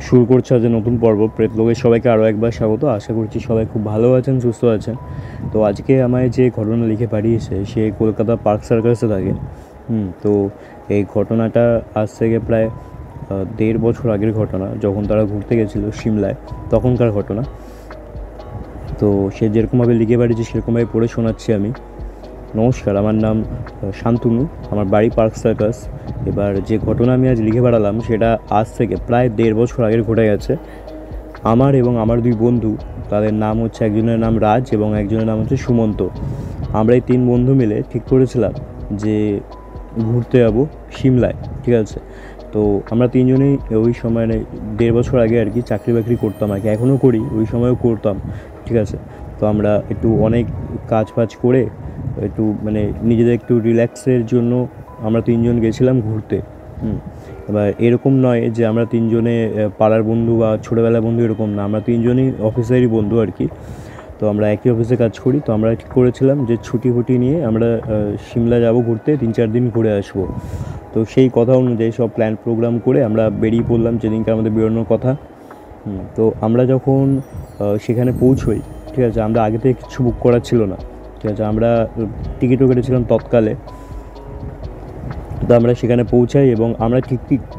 শুরু করছে আজ নতুন পর্ব প্রেতলোকের সবাইকে আরও একবার স্বাগত। আশা করছি সবাই খুব ভালো আছেন, সুস্থ আছেন। তো আজকে আমায় যে ঘটনা লিখে পাঠিয়েছে সে কলকাতা পার্ক সার্কাসে থাকে। তো এই ঘটনাটা আজ থেকে প্রায় 1.5 বছর আগের ঘটনা, যখন তারা ঘুরতে গেছিলো সিমলায়, তখনকার ঘটনা। তো সে যেরকমভাবে লিখে পাঠিয়েছে সেরকমভাবে পড়ে শোনাচ্ছি আমি। নমস্কার, আমার নাম শান্তনু, আমার বাড়ি পার্ক সার্কাস। এবার যে ঘটনা আমি আজ লিখে পাঠালাম সেটা আজ থেকে প্রায় 1.5 বছর আগের ঘটে গেছে। আমার এবং আমার 2 বন্ধু, তাদের নাম হচ্ছে, একজনের নাম রাজ এবং একজনের নাম হচ্ছে সুমন্ত। আমরা এই 3 বন্ধু মিলে ঠিক করেছিলাম যে ঘুরতে যাবো সিমলায়, ঠিক আছে। তো আমরা 3 জনেই ওই সময় 1.5 বছর আগে আর কি চাকরি বাকরি করতাম আর কি, এখনও করি, ওই সময়ও করতাম, ঠিক আছে। তো আমরা একটু অনেক কাজ ফাজ করে একটু মানে নিজেদের একটু রিল্যাক্সের জন্য আমরা 3 জন গেছিলাম ঘুরতে। এবার এরকম নয় যে আমরা 3 জনে পাড়ার বন্ধু বা ছোটোবেলার বন্ধু, এরকম না, আমরা 3 জনই অফিসেরই বন্ধু আর কি। তো আমরা একই অফিসে কাজ করি। তো আমরা ঠিক করেছিলাম যে ছুটি ফুটি নিয়ে আমরা সিমলা যাব ঘুরতে, 3-4 দিন ঘুরে আসবো। তো সেই কথা অনুযায়ী সব প্ল্যান প্রোগ্রাম করে আমরা বেরিয়ে পড়লাম যেদিনকে আমাদের বেরোনোর কথা। তো আমরা যখন সেখানে পৌঁছোই, ঠিক আছে, আমরা আগে থেকে কিছু বুক করা ছিল না, ঠিক আছে। আমরা টিকিটও কেটেছিলাম তৎকালে। তো আমরা সেখানে পৌঁছাই এবং আমরা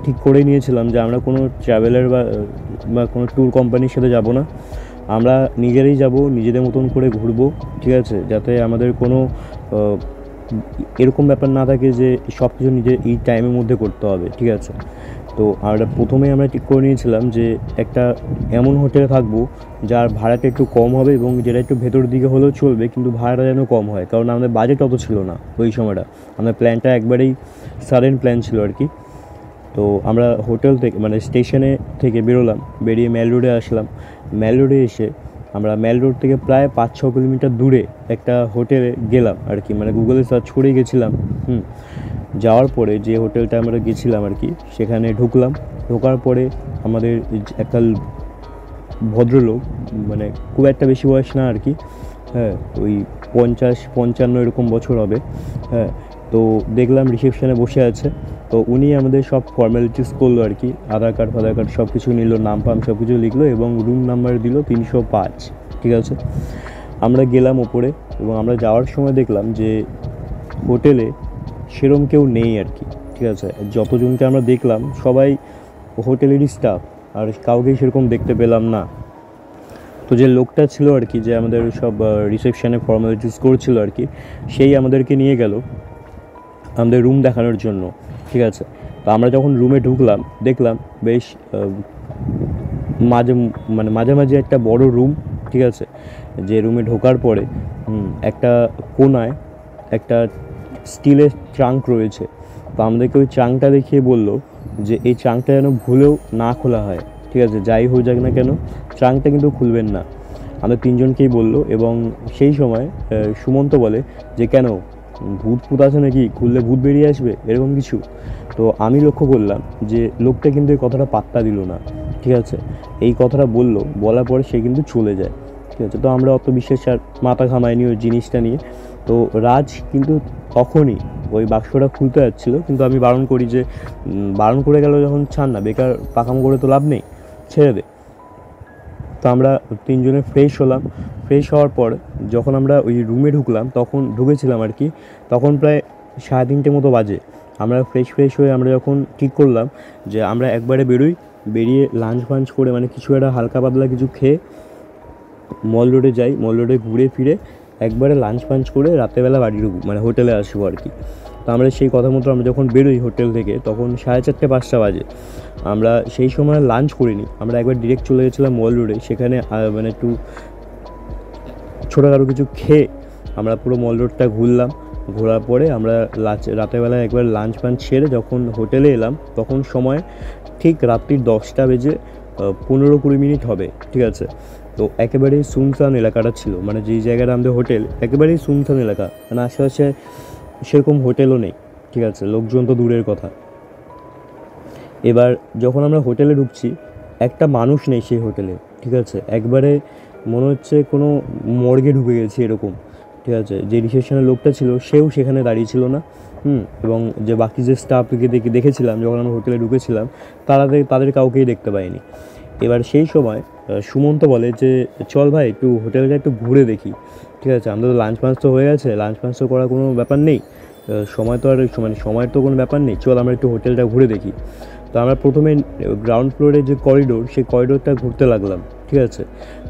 ঠিক করে নিয়েছিলাম যে আমরা কোনো ট্রাভেলার বা কোনো ট্যুর কোম্পানির সাথে যাব না। আমরা নিজেরাই যাব, নিজেদের মতন করে ঘুরবো, ঠিক আছে, যাতে আমাদের কোনো এরকম ব্যাপার না থাকে যে সব কিছু নিজের এই টাইমের মধ্যে করতে হবে, ঠিক আছে। তো আমরা প্রথমেই আমরা ঠিক করে নিয়েছিলাম যে একটা এমন হোটেলে থাকবো যার ভাড়াটা একটু কম হবে এবং যেটা একটু ভেতর দিকে হলেও চলবে, কিন্তু ভাড়াটা যেন কম হয়, কারণ আমাদের বাজেট অত ছিল না ওই সময়টা। আমাদের প্ল্যানটা একবারেই সাডেন প্ল্যান ছিল আর কি। তো আমরা হোটেল থেকে মানে স্টেশনে থেকে বেরোলাম, বেরিয়ে মেল রোডে আসলাম। মেল রোডে এসে আমরা মেল রোড থেকে প্রায় 5-6 কিলোমিটার দূরে একটা হোটেলে গেলাম আর কি, মানে গুগলে সার্চ করেই গেছিলাম। যাওয়ার পরে যে হোটেলটা আমরা গেছিলাম আর কি, সেখানে ঢোকার পরে আমাদের একটা ভদ্রলোক, মানে খুব একটা বেশি বয়স না আর কি, হ্যাঁ, ওই 50-55 এরকম বছর হবে, হ্যাঁ। তো দেখলাম রিসেপশানে বসে আছে। তো উনি আমাদের সব ফর্মালিটিস করলো আর কি, আধার কার্ড সব কিছু নিল, নাম ফাম সব কিছু লিখলো এবং রুম নাম্বার দিল 305, ঠিক আছে। আমরা গেলাম ওপরে এবং আমরা যাওয়ার সময় দেখলাম যে হোটেলে সেরম কেউ নেই আর কি, ঠিক আছে। যতজনকে আমরা দেখলাম সবাই হোটেলেরই স্টাফ, আর কাউকেই সেরকম দেখতে পেলাম না। তো যে লোকটা ছিল আর কি, যে আমাদের সব রিসেপশানে ফর্মালিটিস করছিল আর কি, সেই আমাদেরকে নিয়ে গেল আমাদের রুম দেখানোর জন্য, ঠিক আছে। তো আমরা যখন রুমে ঢুকলাম দেখলাম বেশ মাঝামাঝি একটা বড় রুম, ঠিক আছে। যে রুমে ঢোকার পরে একটা কোনায় একটা স্টিলের ট্রাঙ্ক রয়েছে। তো আমাদেরকে ওই ট্রাঙ্কটা দেখিয়ে বললো যে এই ট্রাঙ্কটা যেন ভুলেও না খোলা হয়, ঠিক আছে, যাই হয়ে যাক না কেন ট্রাঙ্কটা কিন্তু খুলবেন না। আমাদের 3 জনকেই বললো এবং সেই সময় সুমন্ত বলে যে কেন, ভূত আছে নাকি, খুললে ভূত বেরিয়ে আসবে, এরকম কিছু। তো আমি লক্ষ্য করলাম যে লোকটা কিন্তু এই কথাটা পাত্তা দিল না, ঠিক আছে। এই কথাটা বলার পরে সে কিন্তু চলে যায়, ঠিক আছে। তো আমরা অত বিশেষ আর মাথা ঘামাইনি ওই জিনিসটা নিয়ে। তো রাজ কিন্তু তখনই ওই বাক্সটা খুলতে যাচ্ছিলো, কিন্তু আমি বারণ করি যে বারণ করে গেল যখন ছাড় না, বেকার পাকাম করে তো লাভ নেই, ছেড়ে দে। তো আমরা 3 জনে ফ্রেশ হলাম। ফ্রেশ হওয়ার পর যখন আমরা ওই রুমে ঢুকেছিলাম আর কি, তখন প্রায় 3:30 মতো বাজে। আমরা ফ্রেশ হয়ে আমরা যখন ঠিক করলাম যে আমরা একবারে বেরিয়ে লাঞ্চ ফাঞ্চ করে, মানে কিছু একটা হালকা পাতলা কিছু খেয়ে মল রোডে যাই, মল রোডে ঘুরে ফিরে একবারে লাঞ্চ ফাঞ্চ করে রাতেরবেলা বাড়ি ঢুকবো, মানে হোটেলে আসবো আর কি। তো আমরা সেই কথা মতো আমরা যখন বেরোই হোটেল থেকে তখন 4:30-5টা বাজে। আমরা সেই সময় লাঞ্চ করিনি, আমরা একবার ডিরেক্ট চলে গেছিলাম মল রোডে। সেখানে মানে একটু ছোটোখাটো কিছু খেয়ে আমরা পুরো মল রোডটা ঘোরার পরে আমরা রাতেরবেলা একবার লাঞ্চ ফাঞ্চ সেরে যখন হোটেলে এলাম তখন সময় ঠিক রাত্রির 10টা বেজে 15-20 মিনিট হবে, ঠিক আছে। তো একেবারেই সুনসান এলাকাটা ছিল, মানে যেই জায়গাটা আমাদের হোটেল একেবারেই সুনসান এলাকা, মানে আশেপাশে সেরকম হোটেলও নেই, ঠিক আছে, লোকজন তো দূরের কথা। এবার যখন আমরা হোটেলে ঢুকছি একটা মানুষ নেই সেই হোটেলে, ঠিক আছে। একবারে মনে হচ্ছে কোনো মর্গে ঢুকে গেছি এরকম, ঠিক আছে। যে রিসেপশনের লোকটা ছিল সেও সেখানে দাঁড়িয়ে ছিল না, এবং যে বাকি যে স্টাফকে দেখেছিলাম যখন আমরা হোটেলে ঢুকেছিলাম তাদের কাউকেই দেখতে পাইনি। এবার সেই সময় সুমন্ত বলে যে চল ভাই একটু হোটেলটা একটু ঘুরে দেখি। ঠিক আছে, আমাদের তো লাঞ্চ ফাঞ্চ তো হয়ে গেছে, লাঞ্চ ফাঞ্চ তো করার কোনো ব্যাপার নেই, সময় তো আর মানে সময়ের তো কোনো ব্যাপার নেই, চল আমরা একটু হোটেলটা ঘুরে দেখি। তো আমরা প্রথমে গ্রাউন্ড ফ্লোরে যে করিডোর, সেই করিডোরটা ঘুরতে লাগলাম। ঠিক আছে,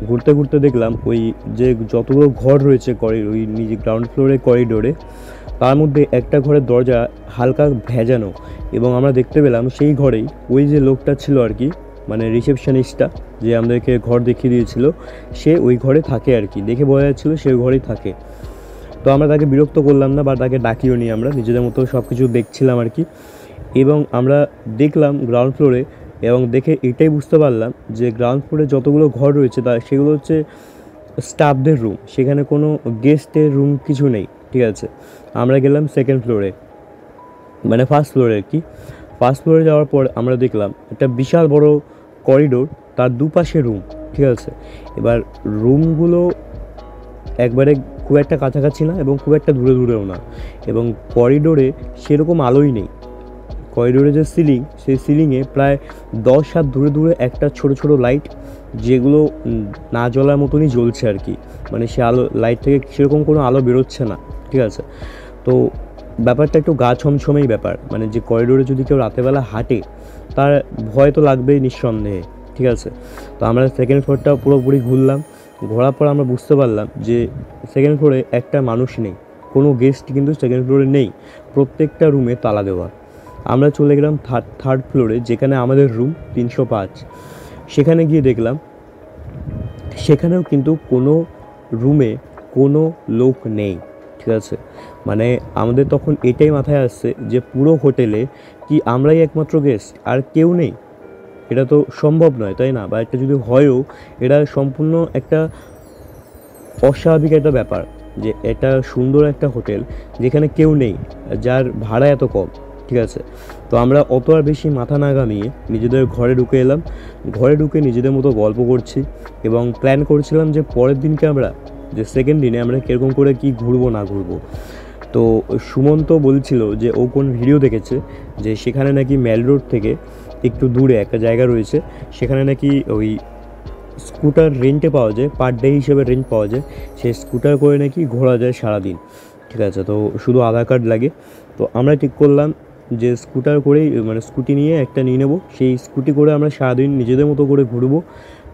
ঘুরতে ঘুরতে দেখলাম ওই যে যতগুলো ঘর রয়েছে ওই নিজে গ্রাউন্ড ফ্লোরের করিডোরে, তার মধ্যে একটা ঘরের দরজা হালকা ভেজানো, এবং আমরা দেখতে পেলাম সেই ঘরেই ওই যে লোকটা ছিল আর কি, মানে রিসেপশনিস্টটা যে আমাদেরকে ঘর দেখিয়ে দিয়েছিল, সে ওই ঘরে থাকে আর কি, দেখে বোঝা যাচ্ছিলো সে ওই ঘরেই থাকে। তো আমরা তাকে বিরক্ত করলাম না বা তাকে ডাকিও নি, আমরা নিজেদের মতো সব কিছু দেখছিলাম আর কি। এবং আমরা দেখলাম গ্রাউন্ড ফ্লোরে, এবং দেখে এটাই বুঝতে পারলাম যে গ্রাউন্ড ফ্লোরে যতগুলো ঘর রয়েছে সেগুলো হচ্ছে স্টাফদের রুম, সেখানে কোনো গেস্টের রুম কিছু নেই। ঠিক আছে, আমরা গেলাম সেকেন্ড ফ্লোরে, মানে ফার্স্ট ফ্লোরে আর কি। ফার্স্ট ফ্লোরে যাওয়ার পর আমরা দেখলাম একটা বিশাল বড় করিডোর, তার দুপাশে রুম। ঠিক আছে, এবার রুমগুলো একবারে খুব একটা কাছাকাছি না এবং খুব একটা দূরে দূরেও না, এবং করিডোরে সেরকম আলোই নেই। করিডোরে যে সিলিং, সেই সিলিংয়ে প্রায় 10 হাত দূরে দূরে একটা ছোট ছোট লাইট, যেগুলো না জ্বলার মতনই জ্বলছে আর কি, মানে সে আলো লাইট থেকে সেরকম কোনো আলো বেরোচ্ছে না। ঠিক আছে, তো ব্যাপারটা একটু গা ছমছমেই ব্যাপার, মানে যে করিডোরে যদি কেউ রাতেরবেলা হাঁটে তার ভয় তো লাগবেই নিঃসন্দেহে। ঠিক আছে, তো আমরা সেকেন্ড ফ্লোরটা পুরোপুরি ঘুরলাম। ঘোরার পর আমরা বুঝতে পারলাম যে সেকেন্ড ফ্লোরে একটা মানুষ নেই, কোনো গেস্ট কিন্তু সেকেন্ড ফ্লোরে নেই, প্রত্যেকটা রুমে তালা দেওয়া। আমরা চলে গেলাম থার্ড ফ্লোরে, যেখানে আমাদের রুম 305। সেখানে গিয়ে দেখলাম সেখানেও কিন্তু কোনো রুমে কোনো লোক নেই। ঠিক আছে, মানে আমাদের তখন এটাই মাথায় আসছে যে পুরো হোটেলে কি আমরাই একমাত্র গেস্ট, আর কেউ নেই? এটা তো সম্ভব নয়, তাই না? বা এটা যদি হয়ও, এটা সম্পূর্ণ একটা অস্বাভাবিক একটা ব্যাপার, যে এটা সুন্দর একটা হোটেল যেখানে কেউ নেই, যার ভাড়া এত কম। ঠিক আছে, তো আমরা অত আর বেশি মাথা না ঘামিয়ে নিজেদের ঘরে ঢুকে এলাম। ঘরে ঢুকে নিজেদের মতো গল্প করছি এবং প্ল্যান করছিলাম যে পরের দিনকে আমরা, যে সেকেন্ড দিনে আমরা কীরকম করে কি ঘুরবো না ঘুরবো। তো সুমন্ত বলছিল যে ও কোন ভিডিও দেখেছে যে সেখানে নাকি মেল রোড থেকে একটু দূরে একটা জায়গা রয়েছে, সেখানে নাকি ওই স্কুটার রেন্টে পাওয়া যায়, পার ডে হিসেবে রেন্ট পাওয়া যায়, সেই স্কুটার করে নাকি ঘোরা যায় সারাদিন। ঠিক আছে, তো শুধু আধার কার্ড লাগে। তো আমরা ঠিক করলাম যে স্কুটার করেই, মানে স্কুটি নিয়ে একটা নিয়ে নেবো, সেই স্কুটি করে আমরা সারাদিন নিজেদের মতো করে ঘুরবো,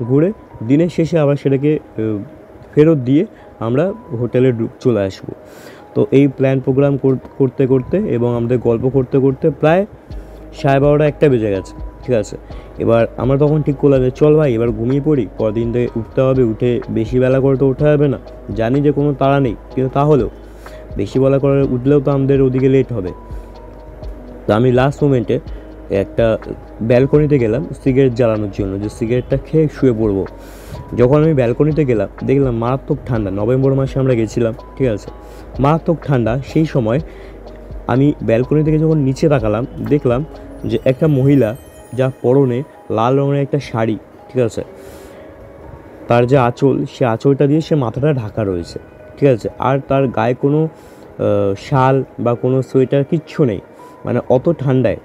ঘুরে দিনের শেষে আবার সেটাকে ফেরত দিয়ে আমরা হোটেলে চলে আসবো। তো এই প্ল্যান প্রোগ্রাম করতে করতে এবং আমাদের গল্প করতে করতে প্রায় 12:30 একটা বেজে গেছে। ঠিক আছে, এবার আমরা তখন ঠিক করলাম যে চল ভাই এবার ঘুমিয়ে পড়ি, পরদিন থেকে উঠতে হবে, উঠে বেশি বেলা করে তো ওঠা যাবে না, জানি যে কোনো তাড়া নেই, কিন্তু তাহলেও বেশি বেলা করে উঠলেও তো আমাদের ওদিকে লেট হবে। তো আমি লাস্ট মোমেন্টে একটা ব্যালকনিতে গেলাম সিগারেট জ্বালানোর জন্য, যে সিগারেটটা খেয়ে শুয়ে পড়বো। যখন আমি ব্যালকনিতে গেলাম দেখলাম মারাত্মক ঠান্ডা, নভেম্বর মাসে আমরা গেছিলাম। ঠিক আছে, মারাত্মক ঠান্ডা। সেই সময় আমি ব্যালকনি থেকে যখন নিচে তাকালাম দেখলাম যে একটা মহিলা, যা পরনে লাল রঙের একটা শাড়ি, ঠিক আছে, তার যে আঁচল, সে আঁচলটা দিয়ে সে মাথাটা ঢাকা রয়েছে। ঠিক আছে, আর তার গায়ে কোনো শাল বা কোনো সোয়েটার কিচ্ছু নেই, মানে অত ঠান্ডায়।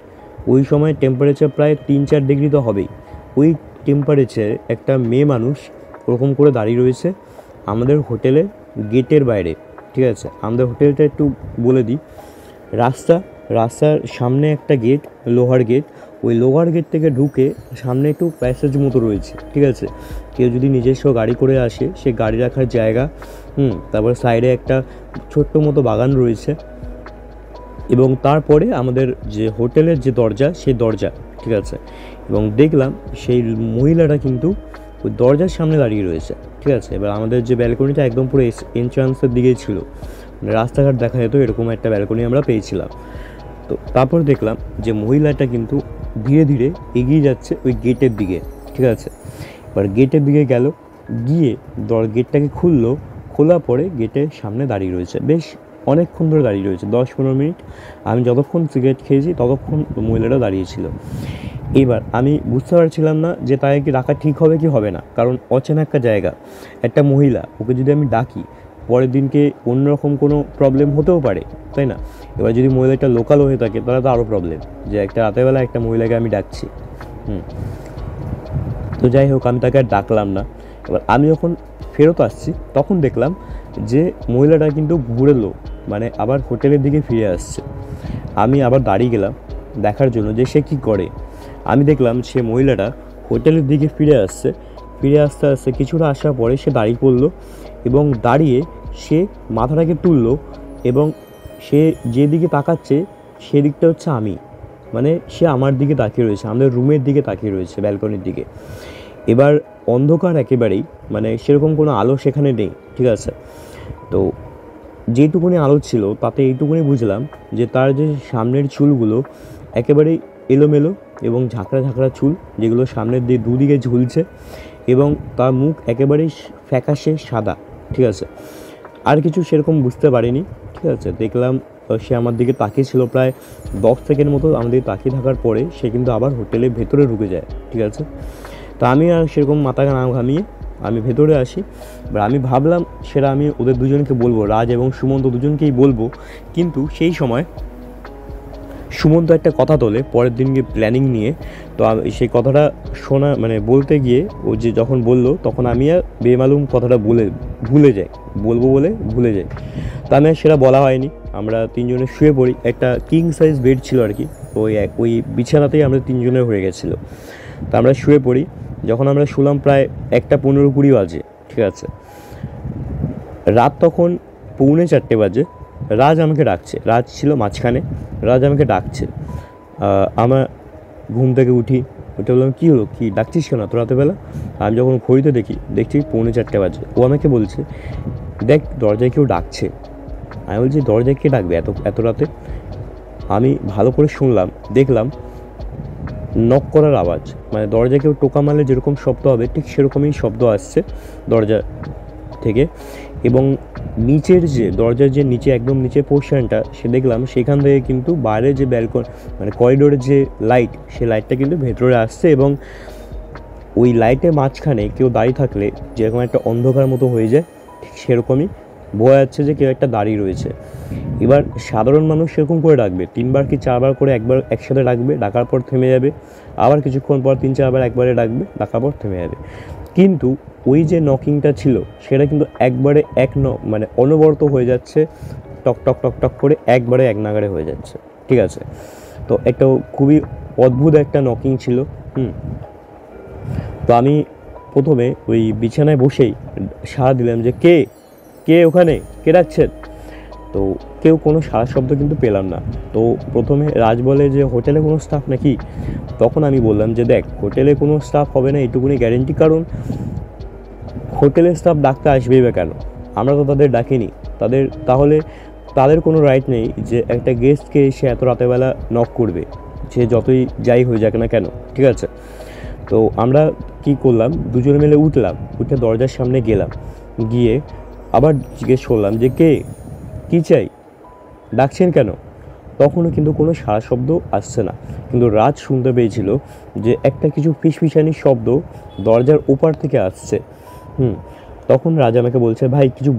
ওই সময় টেম্পারেচার প্রায় 3-4 ডিগ্রি তো হবেই। ওই টেম্পারেচারে একটা মেয়ে মানুষ ওরকম করে দাঁড়িয়ে রয়েছে আমাদের হোটেলের গেটের বাইরে। ঠিক আছে, আমাদের হোটেলটা একটু বলে দিই, রাস্তার সামনে একটা গেট, লোহার গেট। ওই লোহার গেট থেকে ঢুকে সামনে একটু প্যাসেজ মতো রয়েছে। ঠিক আছে, কেউ যদি নিজস্ব গাড়ি করে আসে, সে গাড়ি রাখার জায়গা। তারপর সাইডে একটা ছোট্ট মতো বাগান রয়েছে, এবং তারপরে আমাদের যে হোটেলের যে দরজা, সেই দরজা। ঠিক আছে, এবং দেখলাম সেই মহিলাটা কিন্তু ওই দরজার সামনে দাঁড়িয়ে রয়েছে। ঠিক আছে, এবার আমাদের যে ব্যালকনিটা একদম পুরো এন্ট্রান্সের দিকেই ছিল, মানে রাস্তাঘাট দেখা যেত, এরকম একটা ব্যালকনি আমরা পেয়েছিলাম। তো তারপর দেখলাম যে মহিলাটা কিন্তু ধীরে ধীরে এগিয়ে যাচ্ছে ওই গেটের দিকে। ঠিক আছে, এবার গেটের দিকে গেল, গিয়ে গেটটাকে খুললো, খোলার পরে গেটের সামনে দাঁড়িয়ে রয়েছে, বেশ অনেকক্ষণ ধরে দাঁড়িয়ে রয়েছে, 10-15 মিনিট। আমি যতক্ষণ সিগারেট খেয়েছি ততক্ষণ মহিলাটা দাঁড়িয়েছিল। এবার আমি বুঝতে পারছিলাম না যে তাকে কি রাখা ঠিক হবে কি হবে না, কারণ অচেনা একটা জায়গা, একটা মহিলা, ওকে যদি আমি ডাকি পরের দিনকে অন্যরকম কোনো প্রবলেম হতেও পারে, তাই না? এবার যদি মহিলাটা লোকাল হয়ে থাকে তাহলে তো আরও প্রবলেম, যে একটা রাতেরবেলা একটা মহিলাকে আমি ডাকছি। তো যাই হোক, আমি তাকে আর ডাকলাম না। এবার আমি যখন ফেরত আসছি তখন দেখলাম যে মহিলাটা কিন্তু ঘুরেলো, মানে আবার হোটেলের দিকে ফিরে আসছে। আমি আবার দাঁড়িয়ে গেলাম দেখার জন্য যে সে কী করে। আমি দেখলাম সে মহিলাটা হোটেলের দিকে ফিরে আসছে। ফিরে আসতে আসতে কিছুটা আসার পরে সে দাঁড়িয়ে পড়লো এবং দাঁড়িয়ে সে মাথাটাকে তুললো এবং সে যেদিকে তাকাচ্ছে সেদিকটা হচ্ছে আমি, মানে সে আমার দিকে তাকিয়ে রয়েছে, আমাদের রুমের দিকে তাকিয়ে রয়েছে, ব্যালকনির দিকে। এবার অন্ধকার একেবারেই, মানে সেরকম কোনো আলো সেখানে নেই, ঠিক আছে। তো যেটুকুনি আলো ছিল তাতে এইটুকুনি বুঝলাম যে তার যে সামনের চুলগুলো একেবারেই এলোমেলো এবং ঝাঁকড়া ঝাঁকড়া চুল, যেগুলো সামনের দুদিকে ঝুলছে, এবং তার মুখ একেবারেই ফ্যাকাশে সাদা, ঠিক আছে। আর কিছু সেরকম বুঝতে পারিনি, ঠিক আছে। দেখলাম সে আমার দিকে তাকিয়ে ছিল প্রায় 10 সেকেন্ড মতো। আমাদের তাকিয়ে থাকার পরে সে কিন্তু আবার হোটেলের ভেতরে ঢুকে যায়, ঠিক আছে। তা আমি আর সেরকম মাথা না ঘামিয়ে আমি ভেতরে আসি। এবার আমি ভাবলাম সেটা আমি ওদের দুজনকে বলবো, রাজ এবং সুমন্ত দুজনকেই বলবো। কিন্তু সেই সময় সুমন্ত একটা কথা তোলে পরের দিনকে প্ল্যানিং নিয়ে। তো সেই কথাটা শোনা মানে বলতে গিয়ে ও যে যখন বললো তখন আমি আর বেমালুম কথাটা ভুলে যাই, বলবো বলে ভুলে যাই। তা আমি আর সেটা বলা হয়নি। আমরা তিনজনে শুয়ে পড়ি, একটা কিং সাইজ বেড ছিল আর কি, ওই বিছানাতেই আমরা তিনজনের হয়ে গেছিলো। তা আমরা শুয়ে পড়ি। যখন আমরা শুলাম প্রায় 1:15-20 বাজে, ঠিক আছে। রাত তখন 3:45 বাজে। রাজ আমাকে ডাকছে, রাজ ছিল মাঝখানে, রাজ আমাকে ডাকছে। আমার ঘুম থেকে উঠে বললাম, কী হলো, কী ডাকছিস কেন এত রাতেবেলা? আমি যখন ঘড়িতে দেখছি 3:45 বাজে। ও আমাকে বলছে, দেখ দরজায় কেউ ডাকছে। আমি বলছি, দরজায় কে ডাকবে এত রাতে? আমি ভালো করে শুনলাম, দেখলাম নক করার আওয়াজ, মানে দরজায় কেউ টোকা মারলে যেরকম শব্দ হবে ঠিক সেরকমই শব্দ আসছে দরজা থেকে। এবং নিচের যে দরজার যে নিচে একদম নিচে পোর্শনটা, সে দেখলাম সেখান থেকে কিন্তু বাইরে যে মানে করিডোরের যে লাইট, সে লাইটটা কিন্তু ভেতরে আসছে। এবং ওই লাইটের মাঝখানে কেউ দাঁড়িয়ে থাকলে যেরকম একটা অন্ধকার মতো হয়ে যায়, ঠিক সেরকমই বোঝা যাচ্ছে যে কেউ একটা দাঁড়িয়ে রয়েছে। এবার সাধারণ মানুষ সেরকম করে ডাকবে 3বার কি 4বার করে, একবার একসাথে ডাকবে, ডাকার পর থেমে যাবে, আবার কিছুক্ষণ পর 3-4বার একবারে ডাকবে, ডাকার পর থেমে যাবে। কিন্তু ওই যে নকিংটা ছিল সেটা কিন্তু একবারে মানে অনবরত হয়ে যাচ্ছে, টক টক টক টক করে একবারে এক নাগাড়ে হয়ে যাচ্ছে, ঠিক আছে। তো একটা খুবই অদ্ভুত একটা নকিং ছিল। তো আমি প্রথমে ওই বিছানায় বসেই সাড়া দিলাম যে কে কে ওখানে, কে ডাকছেন? তো কেউ কোনো সাড়া শব্দ কিন্তু পেলাম না। তো প্রথমে রাজ বলে যে হোটেলে কোনো স্টাফ নাকি? তখন আমি বললাম যে দেখ, হোটেলে কোনো স্টাফ হবে না এটুকুনি গ্যারেন্টি, কারণ হোটেলের স্টাফ ডাকতে আসবেই বা কেন? আমরা তো তাদের ডাকিনি। তাহলে তাদের কোনো রাইট নেই যে একটা গেস্টকে এসে এত রাতেরবেলা নক করবে, সে যতই যাই হয়ে যাক না কেন, ঠিক আছে। তো আমরা কি করলাম, দুজনে মিলে উঠে দরজার সামনে গেলাম, গিয়ে আবার জিজ্ঞেস করলাম যে কে, কী চাই, ডাকছেন কেন? তখনও কিন্তু কোনো সাড়া শব্দ আসছে না। কিন্তু রাজ শুনতে পেয়েছিল যে একটা কিছু ফিসফিসানির শব্দ দরজার ওপার থেকে আসছে। তখন রাজ আমাকে বলছে, ভাই কিছু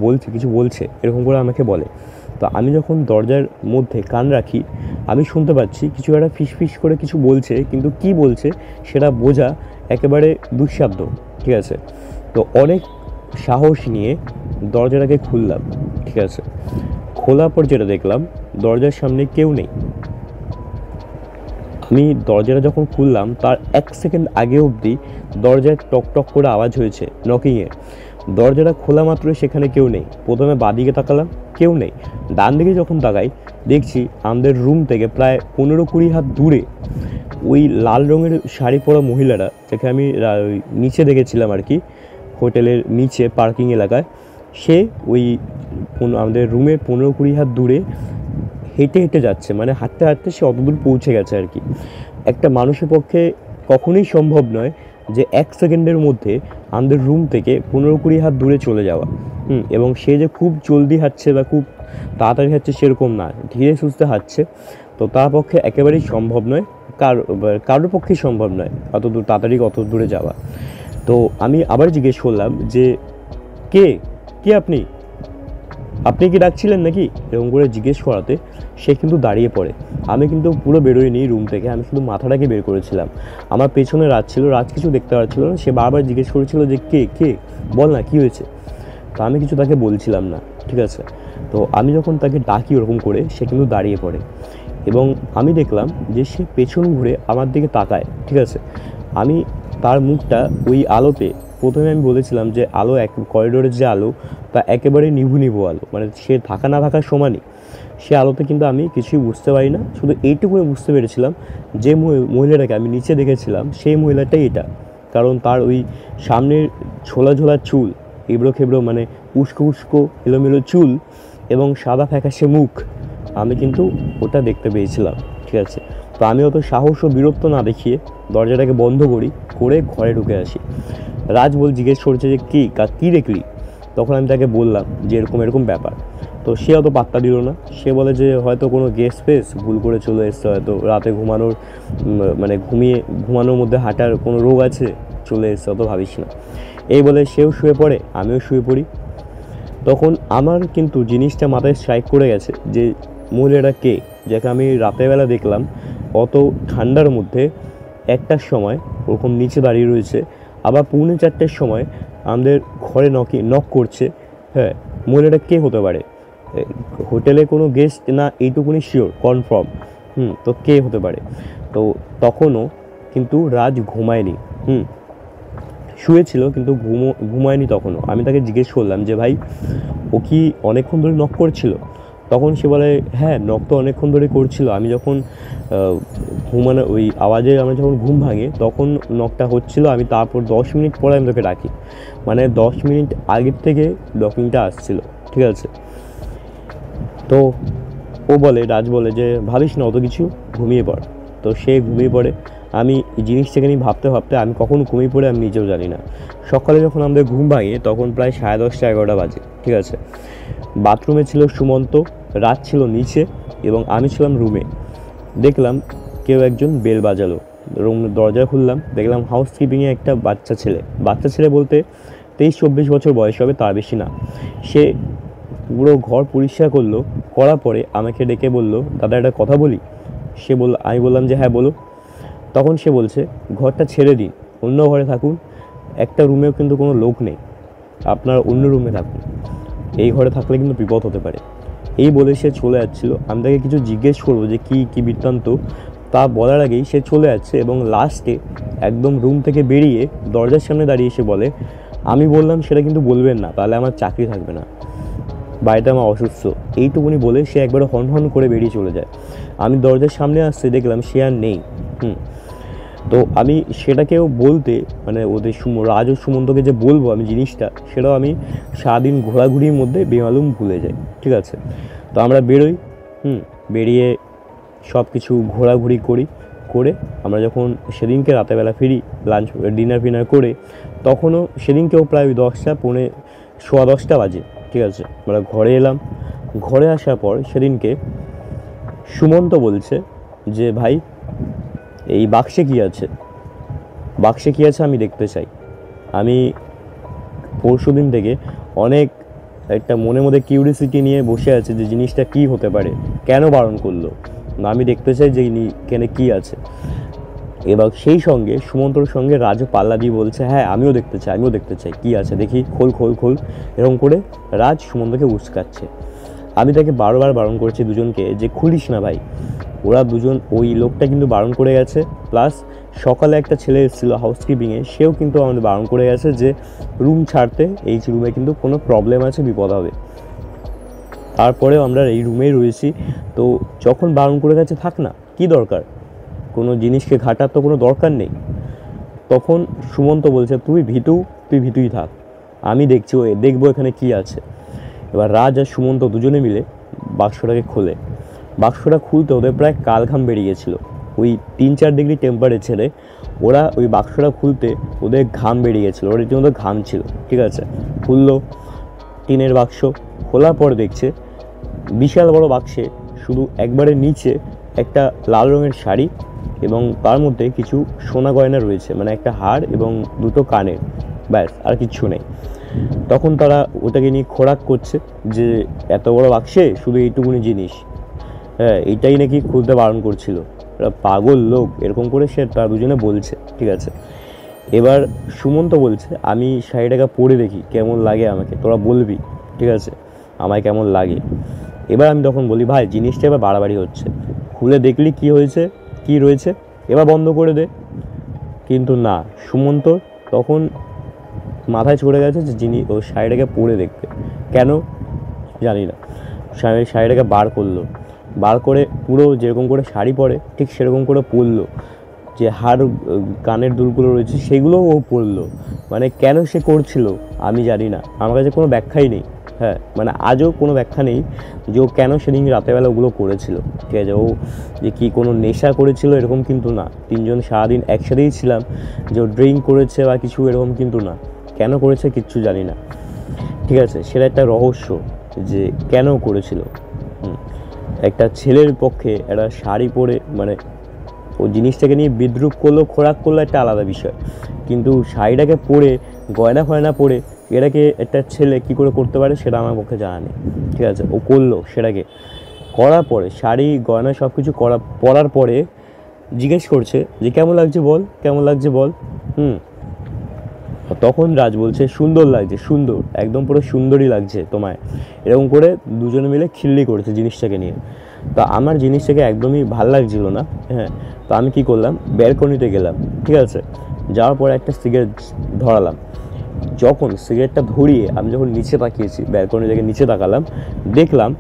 বলছে এরকম করে আমাকে বলে। তো আমি যখন দরজার মধ্যে কান রাখি, আমি শুনতে পাচ্ছি কিছু একটা ফিসফিস করে কিছু বলছে, কিন্তু কি বলছে সেটা বোঝা একেবারে দুঃসাধ্য, ঠিক আছে। তো অনেক সাহস নিয়ে দরজাটাকে খুললাম, ঠিক আছে। খোলার পর যেটা দেখলাম, দরজার সামনে কেউ নেই। আমি দরজাটা যখন খুললাম তার 1 সেকেন্ড আগে অবধি দরজায় টক টক করে আওয়াজ হয়েছে নকিংয়ে। দরজাটা খোলা মাত্রই সেখানে কেউ নেই। প্রথমে বাঁদিকে তাকালাম, কেউ নেই। ডান দিকে যখন তাকাই, দেখছি আমাদের রুম থেকে প্রায় 15-20 হাত দূরে ওই লাল রঙের শাড়ি পরা মহিলাটা, যাকে আমি নিচে দেখেছিলাম আর কি, হোটেলের নিচে পার্কিং এলাকায়, সে ওই আমাদের রুমে 15-20 হাত দূরে হেঁটে হেঁটে যাচ্ছে, মানে হাঁটতে হাঁটতে সে অতদূর পৌঁছে গেছে আর কি। একটা মানুষের পক্ষে কখনোই সম্ভব নয় যে 1 সেকেন্ডের মধ্যে আমাদের রুম থেকে 15-20 হাত দূরে চলে যাওয়া। এবং সে যে খুব জলদি হাঁটছে বা খুব তাড়াতাড়ি হাঁটছে সেরকম না, ধীরে সুস্থে হাঁটছে। তো তার পক্ষে একেবারেই সম্ভব নয়, কারোর পক্ষেই সম্ভব নয় অত দূর তাড়াতাড়ি অত দূরে যাওয়া। তো আমি আবার জিজ্ঞেস করলাম যে কে আপনি? আপনি কি ডাকছিলেন নাকি, এরকম করে জিজ্ঞেস করাতে সে কিন্তু দাঁড়িয়ে পড়ে। আমি কিন্তু পুরো বেরোইনি রুম থেকে, আমি শুধু মাথাটাকে বের করেছিলাম। আমার পেছনে রাজ ছিল, রাজ কিছু দেখতে পাচ্ছিল না, সে বারবার জিজ্ঞেস করেছিল যে কে কে, বল না কী হয়েছে। তো আমি কিছু তাকে বলছিলাম না, ঠিক আছে। তো আমি যখন তাকে ডাকি ওরকম করে, সে কিন্তু দাঁড়িয়ে পড়ে এবং আমি দেখলাম যে সে পেছন ঘুরে আমার দিকে তাকায়, ঠিক আছে। আমি তার মুখটা ওই আলোতে, প্রথমে আমি বলেছিলাম যে আলো এক করিডোরের যে আলো তা একেবারে নিভু নিভু আলো, মানে সে থাকা না থাকার সমানই। সে আলোতে কিন্তু আমি কিছুই বুঝতে পারি না, শুধু এইটুকুই বুঝতে পেরেছিলাম যে মহিলাটাকে আমি নিচে দেখেছিলাম সেই মহিলাটাই এটা। কারণ তার ওই সামনের ঝোলা ঝোলা চুল, এবড়ো খেবড়ো মানে উস্কো উস্কো এলোমেলো চুল এবং সাদা ফ্যাকাশে মুখ, আমি কিন্তু ওটা দেখতে পেয়েছিলাম, ঠিক আছে। তো আমি অত সাহস ও বীরত্ব না দেখিয়ে দরজাটাকে বন্ধ করে ঘরে ঢুকে আসি। রাজ জিজ্ঞেস করছে যে কী দেখলি। তখন আমি তাকে বললাম যে এরকম এরকম ব্যাপার। তো সে অত পাত্তা দিল না, সে বলে যে হয়তো কোনো গেস্ট ফেস ভুল করে চলে এসছে, হয়তো রাতে ঘুমানোর মানে ঘুমানোর মধ্যে হাঁটার কোনো রোগ আছে, চলে এসছে, অত ভাবিস না। এই বলে সেও শুয়ে পড়ে, আমিও শুয়ে পড়ি। তখন আমার কিন্তু জিনিসটা মাথায় স্ট্রাইক করে গেছে যে মহিলাটা কে, যাকে আমি রাতেরবেলা দেখলাম অত ঠান্ডার মধ্যে 1টার সময় ওরকম নিচে দাঁড়িয়ে রয়েছে, আবার 3:45-এর সময় আমাদের ঘরে নক করছে। হ্যাঁ, মহিলাটা কে হতে পারে? হোটেলে কোনো গেস্ট না, এইটুকুনি শিওর কনফার্ম। তো কে হতে পারে? তো তখনও কিন্তু রাজ ঘুমায়নি, শুয়েছিল কিন্তু ঘুমায়নি তখনও। আমি তাকে জিজ্ঞেস করলাম যে ভাই, ও কি অনেকক্ষণ ধরে নক করছিল? তখন সে বলে হ্যাঁ, নক তো অনেকক্ষণ ধরে করছিল, আমি যখন ঘুমানো ওই আওয়াজে আমার যখন ঘুম ভাঙে তখন নকটা হচ্ছিল, আমি তারপর 10 মিনিট পরে আমি তোকে ডাকি, মানে 10 মিনিট আগের থেকে নকিংটা আসছিল, ঠিক আছে। তো রাজ বলে যে ভাবিস না অত কিছু, ঘুমিয়ে পড়। তো সে ঘুমিয়ে পড়ে। আমি এই জিনিসটাকে নিয়ে ভাবতে ভাবতে আমি কখন ঘুমিয়ে পড়ে আমি নিজেও জানি না। সকালে যখন আমাদের ঘুম ভাঙে তখন প্রায় 10:30-11টা বাজে, ঠিক আছে। বাথরুমে ছিল সুমন্ত, রাজ ছিল নিচে এবং আমি ছিলাম রুমে। দেখলাম কেউ একজন বেল বাজালো, রুম দরজা খুললাম, দেখলাম হাউসকিপিংয়ে একটা বাচ্চা ছেলে বলতে 23-24 বছর বয়স হবে, তার বেশি না। সে পুরো ঘর পরিষ্কার করার পরে আমাকে ডেকে বলল, দাদা একটা কথা বলি। আমি বললাম যে হ্যাঁ বলো। তখন সে বলছে ঘরটা ছেড়ে দিন, অন্য ঘরে থাকুন, একটা রুমেও কিন্তু কোনো লোক নেই, আপনার অন্য রুমে থাকুন, এই ঘরে থাকলে কিন্তু বিপদ হতে পারে। এই বলে সে চলে যাচ্ছিল। আমি তাকে কিছু জিজ্ঞেস করবো যে কী বৃত্তান্ত, তা বলার আগেই সে চলে যাচ্ছে এবং লাস্টে একদম রুম থেকে বেরিয়ে দরজার সামনে দাঁড়িয়ে সে বলে, আমি বললাম সেটা কিন্তু বলবেন না, তাহলে আমার চাকরি থাকবে না, বাড়িতে আমার অসুস্থ। এইটুকুনি বলে সে একবার হন করে বেরিয়ে চলে যায়। আমি দরজার সামনে আসতে দেখলাম সে আর নেই। তো আমি সেটাকেও বলতে, মানে ওদের রাজ ও সুমন্তকে যে বলবো আমি জিনিসটা, সেটাও আমি সারাদিন ঘোরাঘুরির মধ্যে বেমালুম ভুলে যাই, ঠিক আছে। তো আমরা বেরোই, বেরিয়ে সব কিছু ঘোরাঘুরি করে আমরা যখন সেদিনকে রাতেরবেলা ফিরি লাঞ্চ ডিনার করে, তখনও সেদিনকেও প্রায় ওই 10টা বাজে, ঠিক আছে। আমরা ঘরে এলাম। ঘরে আসার পর সেদিনকে সুমন্ত বলছে যে ভাই এই বাক্সে কী আছে আমি দেখতে চাই। আমি পরশু দিন থেকে অনেক একটা মনের মধ্যে কিউরিয়াসিটি নিয়ে বসে আছে যে জিনিসটা কী হতে পারে, কেন বারণ করলো, আমি দেখতে চাই যে কেন কী আছে। এবার সেই সঙ্গে সুমন্তর সঙ্গে রাজও পাল্লা দিয়ে বলছে হ্যাঁ আমিও দেখতে চাই কী আছে, দেখি খোল। এরকম করে রাজ সুমন্তকে উস্কাচ্ছে। আমি তাকে বারবার বারণ করছি দুজনকে যে খুলিস না ভাই। ওরা দুজন, ওই লোকটা কিন্তু বারণ করে গেছে, প্লাস সকালে একটা ছেলে এসেছিলো হাউসকিপিংয়ে, সেও কিন্তু আমাদের বারণ করে গেছে যে রুম ছাড়তে, এই রুমে কিন্তু কোনো প্রবলেম আছে, বিপদ হবে। তারপরেও আমরা এই রুমেই রয়েছি। তো যখন বারণ করে গেছে থাক না, কী দরকার, কোনো জিনিসকে ঘাটার তো কোনো দরকার নেই। তখন সুমন্ত বলছে তুই ভীতুই থাক, আমি দেখবো এখানে কি আছে। এবার রাজ আর সুমন্ত দুজনে মিলে বাক্সটাকে খোলে। বাক্সটা খুলতে ওদের প্রায় কালঘাম বেরিয়ে গেছিলো। ওই 3-4 ডিগ্রি টেম্পারেচারে ওরা ওই বাক্সটা খুলতে ওদের ঘাম বেরিয়ে গেছিলো, ওরা রীতিমতো ঘাম ছিল, ঠিক আছে। খুললো টিনের বাক্স, খোলার পর দেখছে বিশাল বড় বাক্সে শুধু একবারে নিচে একটা লাল রঙের শাড়ি এবং তার মধ্যে কিছু সোনা গয়না রয়েছে, মানে একটা হার এবং 2টো কানের, ব্যাস আর কিচ্ছু নেই। তখন তারা ওটাকে নিয়ে খোরাক করছে যে এত বড় বাক্সে শুধু এইটুকুনি জিনিস, হ্যাঁ এইটাই নাকি খুলতে বারণ করছিল। এরা পাগল লোক, এরকম করে সে তারা দুজনে বলছে, ঠিক আছে। এবার সুমন্ত বলছে আমি শাড়িটাকে পরে দেখি কেমন লাগে আমাকে, তোরা বলবি, ঠিক আছে, আমায় কেমন লাগে। এবার আমি তখন বলি ভাই জিনিসটা এবার বাড়াবাড়ি হচ্ছে, খুলে দেখলি কি হয়েছে, কি রয়েছে, এবার বন্ধ করে দে। কিন্তু না, সুমন্ত তখন মাথায় চড়ে গেছে যে ও শাড়িটাকে পরে দেখবে। কেন জানি না, শাড়িটাকে বার করলো, বার করে পুরো যেরকম করে শাড়ি পরে ঠিক সেরকম করে পরলো, যে কানের দুলগুলো রয়েছে সেগুলোও ও পরলো। মানে কেন সে করছিল আমি জানি না, আমার কাছে কোনো ব্যাখ্যাই নেই। হ্যাঁ মানে আজও কোনো ব্যাখ্যা নেই যে ও কেন সেদিন রাতেরবেলা ওগুলো করেছিল, ঠিক আছে। ও যে কি কোনো নেশা করেছিল এরকম কিন্তু না, তিনজন সারাদিন একসাথেই ছিলাম, যে ও ড্রিঙ্ক করেছে বা কিছু এরকম কিন্তু না। কেন করেছে কিচ্ছু জানি না, ঠিক আছে। সেটা একটা রহস্য যে কেন করেছিল। একটা ছেলের পক্ষে একটা শাড়ি পরে মানে ও জিনিসটাকে নিয়ে বিদ্রুপ করলো, খোরাক করলো, একটা আলাদা বিষয়। কিন্তু শাড়িটাকে পরে গয়না ফয়না পরে এটাকে একটা ছেলে কী করে করতে পারে সেটা আমার পক্ষে জানা নেই, ঠিক আছে। ও করলো, সেটাকে করার পরে শাড়ি গয়না সব কিছু পরার পরে জিজ্ঞেস করছে যে কেমন লাগছে বল, কেমন লাগছে বল। তখন রাজ বলছে সুন্দর লাগছে, সুন্দর, একদম পুরো সুন্দরই লাগছে তোমায়। এরকম করে দুজনে মিলে খিল্লি করেছে জিনিসটাকে নিয়ে। তো আমার জিনিসটাকে একদমই ভাল লাগছিল না। হ্যাঁ, তো আমি কি করলাম, ব্যালকনিতে গেলাম, ঠিক আছে। যাওয়ার পরে একটা সিগারেট ধরালাম। যখন সিগারেটটা ধরিয়ে আমি যখন নিচে তাকিয়েছি, ব্যালকনি থেকে নিচে তাকালাম, দেখলাম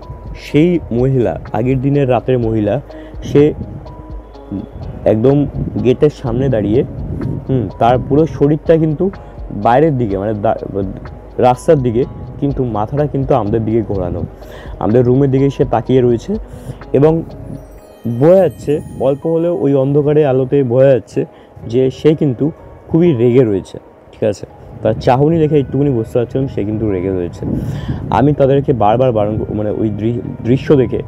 সেই মহিলা, আগের দিনের রাতের মহিলা, সে একদম গেটের সামনে দাঁড়িয়ে, তার পুরো শরীরটা কিন্তু বাইরের দিকে মানে রাস্তার দিকে, কিন্তু মাথাটা কিন্তু আমাদের দিকে ঘোরানো, আমাদের রুমের দিকে সে তাকিয়ে রয়েছে। এবং বোঝা যাচ্ছে অল্প হলেও ওই অন্ধকারে আলোতে বোঝা যাচ্ছে যে সে কিন্তু খুবই রেগে রয়েছে, ঠিক আছে। তার চাহনি দেখে একটুখানি বুঝতে পারছিলাম সে কিন্তু রেগে রয়েছে। আমি তাদেরকে বারবার বারণ, মানে ওই দৃশ্য দেখে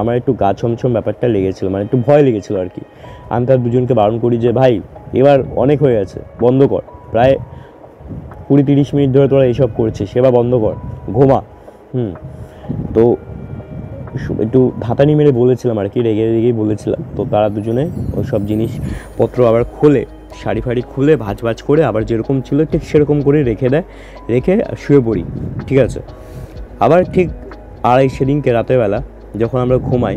আমার একটু গা ছমছম ব্যাপারটা লেগেছিলো, মানে একটু ভয় লেগেছিলো আর কি। আমি তার দুজনকে বারণ করি যে ভাই এবার অনেক হয়ে গেছে, বন্ধ কর, প্রায় 20-30 মিনিট ধরে তোরা এইসব করছিস, সেবা বন্ধ কর, ঘুমা। তো একটু ধাতানি মেরে বলেছিলাম আর কি, রেগে রেগেই বলেছিলাম। তো তারা দুজনে ওই সব জিনিসপত্র আবার খুলে, শাড়ি ফাড়ি খুলে ভাঁজ ভাঁজ করে আবার যেরকম ছিল ঠিক সেরকম করে রেখে দেয়, রেখে শুয়ে পড়ি, ঠিক আছে। আবার ঠিক সেদিনকে রাতেরবেলা যখন আমরা ঘুমাই,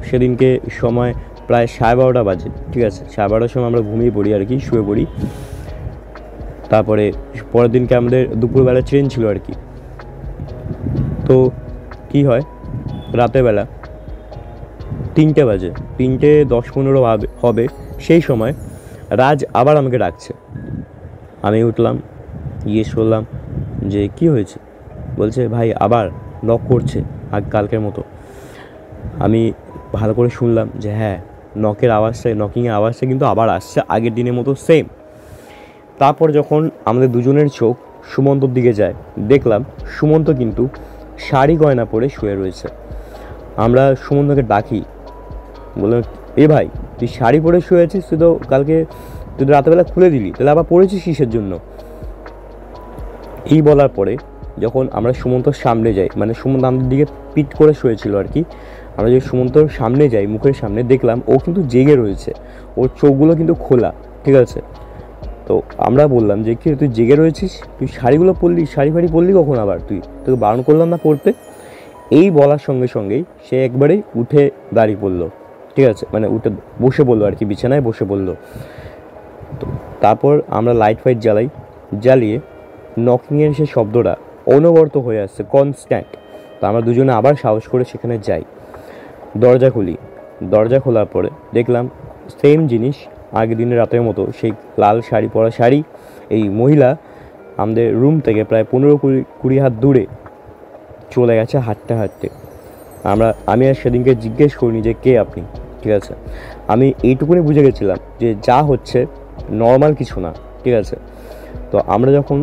সেদিনকে সময় প্রায় 12:30 বাজে, ঠিক আছে। 12:30 সময় আমরা ঘুমিয়ে পড়ি আর কি, শুয়ে পড়ি। তারপরে পরের দিনকে আমাদের দুপুরবেলা ট্রেন ছিল আর কি। তো কী হয়, রাতেরবেলা 3টে বাজে, 3:10-15 হবে, সেই সময় রাজ আবার আমাকে ডাকছে। আমি উঠলাম, জিজ্ঞেস করলাম যে কি হয়েছে। বলছে ভাই আবার নক করছে কালকের মতো। আমি ভালো করে শুনলাম যে হ্যাঁ, নকিংয়ের আওয়াজটা কিন্তু আবার আসছে আগের দিনের মতো সেম। তারপর যখন আমাদের দুজনের চোখ সুমন্তর দিকে যায়, দেখলাম সুমন্ত কিন্তু শাড়ি গয়না পরে শুয়ে রয়েছে। আমরা সুমন্তকে ডাকি, বললাম এ ভাই তুই শাড়ি পরে শুয়ে আছিস, তুই তো রাতেবেলা খুলে দিলি, তাহলে আবার পরেছিস কিসের জন্য। এই বলার পরে যখন আমরা সুমন্তর সামনে যাই, মানে সুমন্ত আমাদের দিকে পিট করে শুয়েছিল আর কি, আমরা যদি সুমন্তর সামনে যাই, মুখের সামনে, দেখলাম ও কিন্তু জেগে রয়েছে, ওর চোখগুলো কিন্তু খোলা, ঠিক আছে। তো আমরা বললাম যে কি তুই জেগে রয়েছিস, তুই শাড়িগুলো পরলি, শাড়ি ফাড়ি পরলি কখন আবার, তোকে বারণ করলাম না পরতে। এই বলার সঙ্গে সঙ্গেই সে একবারেই উঠে দাঁড়িয়ে পড়লো, ঠিক আছে, মানে উঠে বসে পড়লো আর কি, বিছানায় বসে পড়লো। তো তারপর আমরা লাইট ফাইট জ্বালিয়ে নকিংয়ের সে শব্দটা অনবরত হয়ে আসছে, কনস্ট্যান্ট। তো আমরা দুজনে আবার সাহস করে সেখানে যাই, দরজা খুলি। দরজা খোলার পরে দেখলাম সেম জিনিস, আগের দিনের রাতের মতো, সেই লাল শাড়ি পরা শাড়ি। এই মহিলা আমাদের রুম থেকে প্রায় 15-20 হাত দূরে চলে গেছে হাঁটতে হাঁটতে। আমি আর সেদিনকে জিজ্ঞেস করিনি যে কে আপনি, ঠিক আছে। আমি এইটুকুনি বুঝে গেছিলাম যে যা হচ্ছে নর্মাল কিছু না, ঠিক আছে। তো আমরা যখন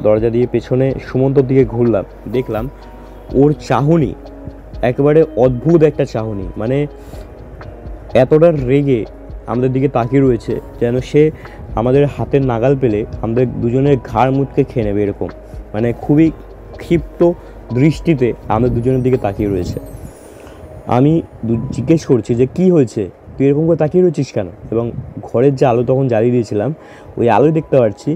দরজা দিয়ে পেছনে সুমন্তর দিকে ঘুরলাম, দেখলাম ওর চাহনি একেবারে অদ্ভুত একটা চাহনি, মানে এতটা রেগে আমাদের দিকে তাকিয়ে রয়েছে, যেন সে আমাদের হাতের নাগাল পেলে আমাদের দুজনের ঘাড় মুটকে খেয়ে নেবে এরকম, মানে খুবই ক্ষিপ্ত দৃষ্টিতে আমাদের দুজনের দিকে তাকিয়ে রয়েছে। আমি জিজ্ঞেস করছি যে কী হয়েছে, তুই এরকম করে তাকিয়ে রয়েছিস কেন? এবং ঘরের যে আলো তখন জ্বালিয়ে দিয়েছিলাম, ওই আলোয় দেখতে পাচ্ছি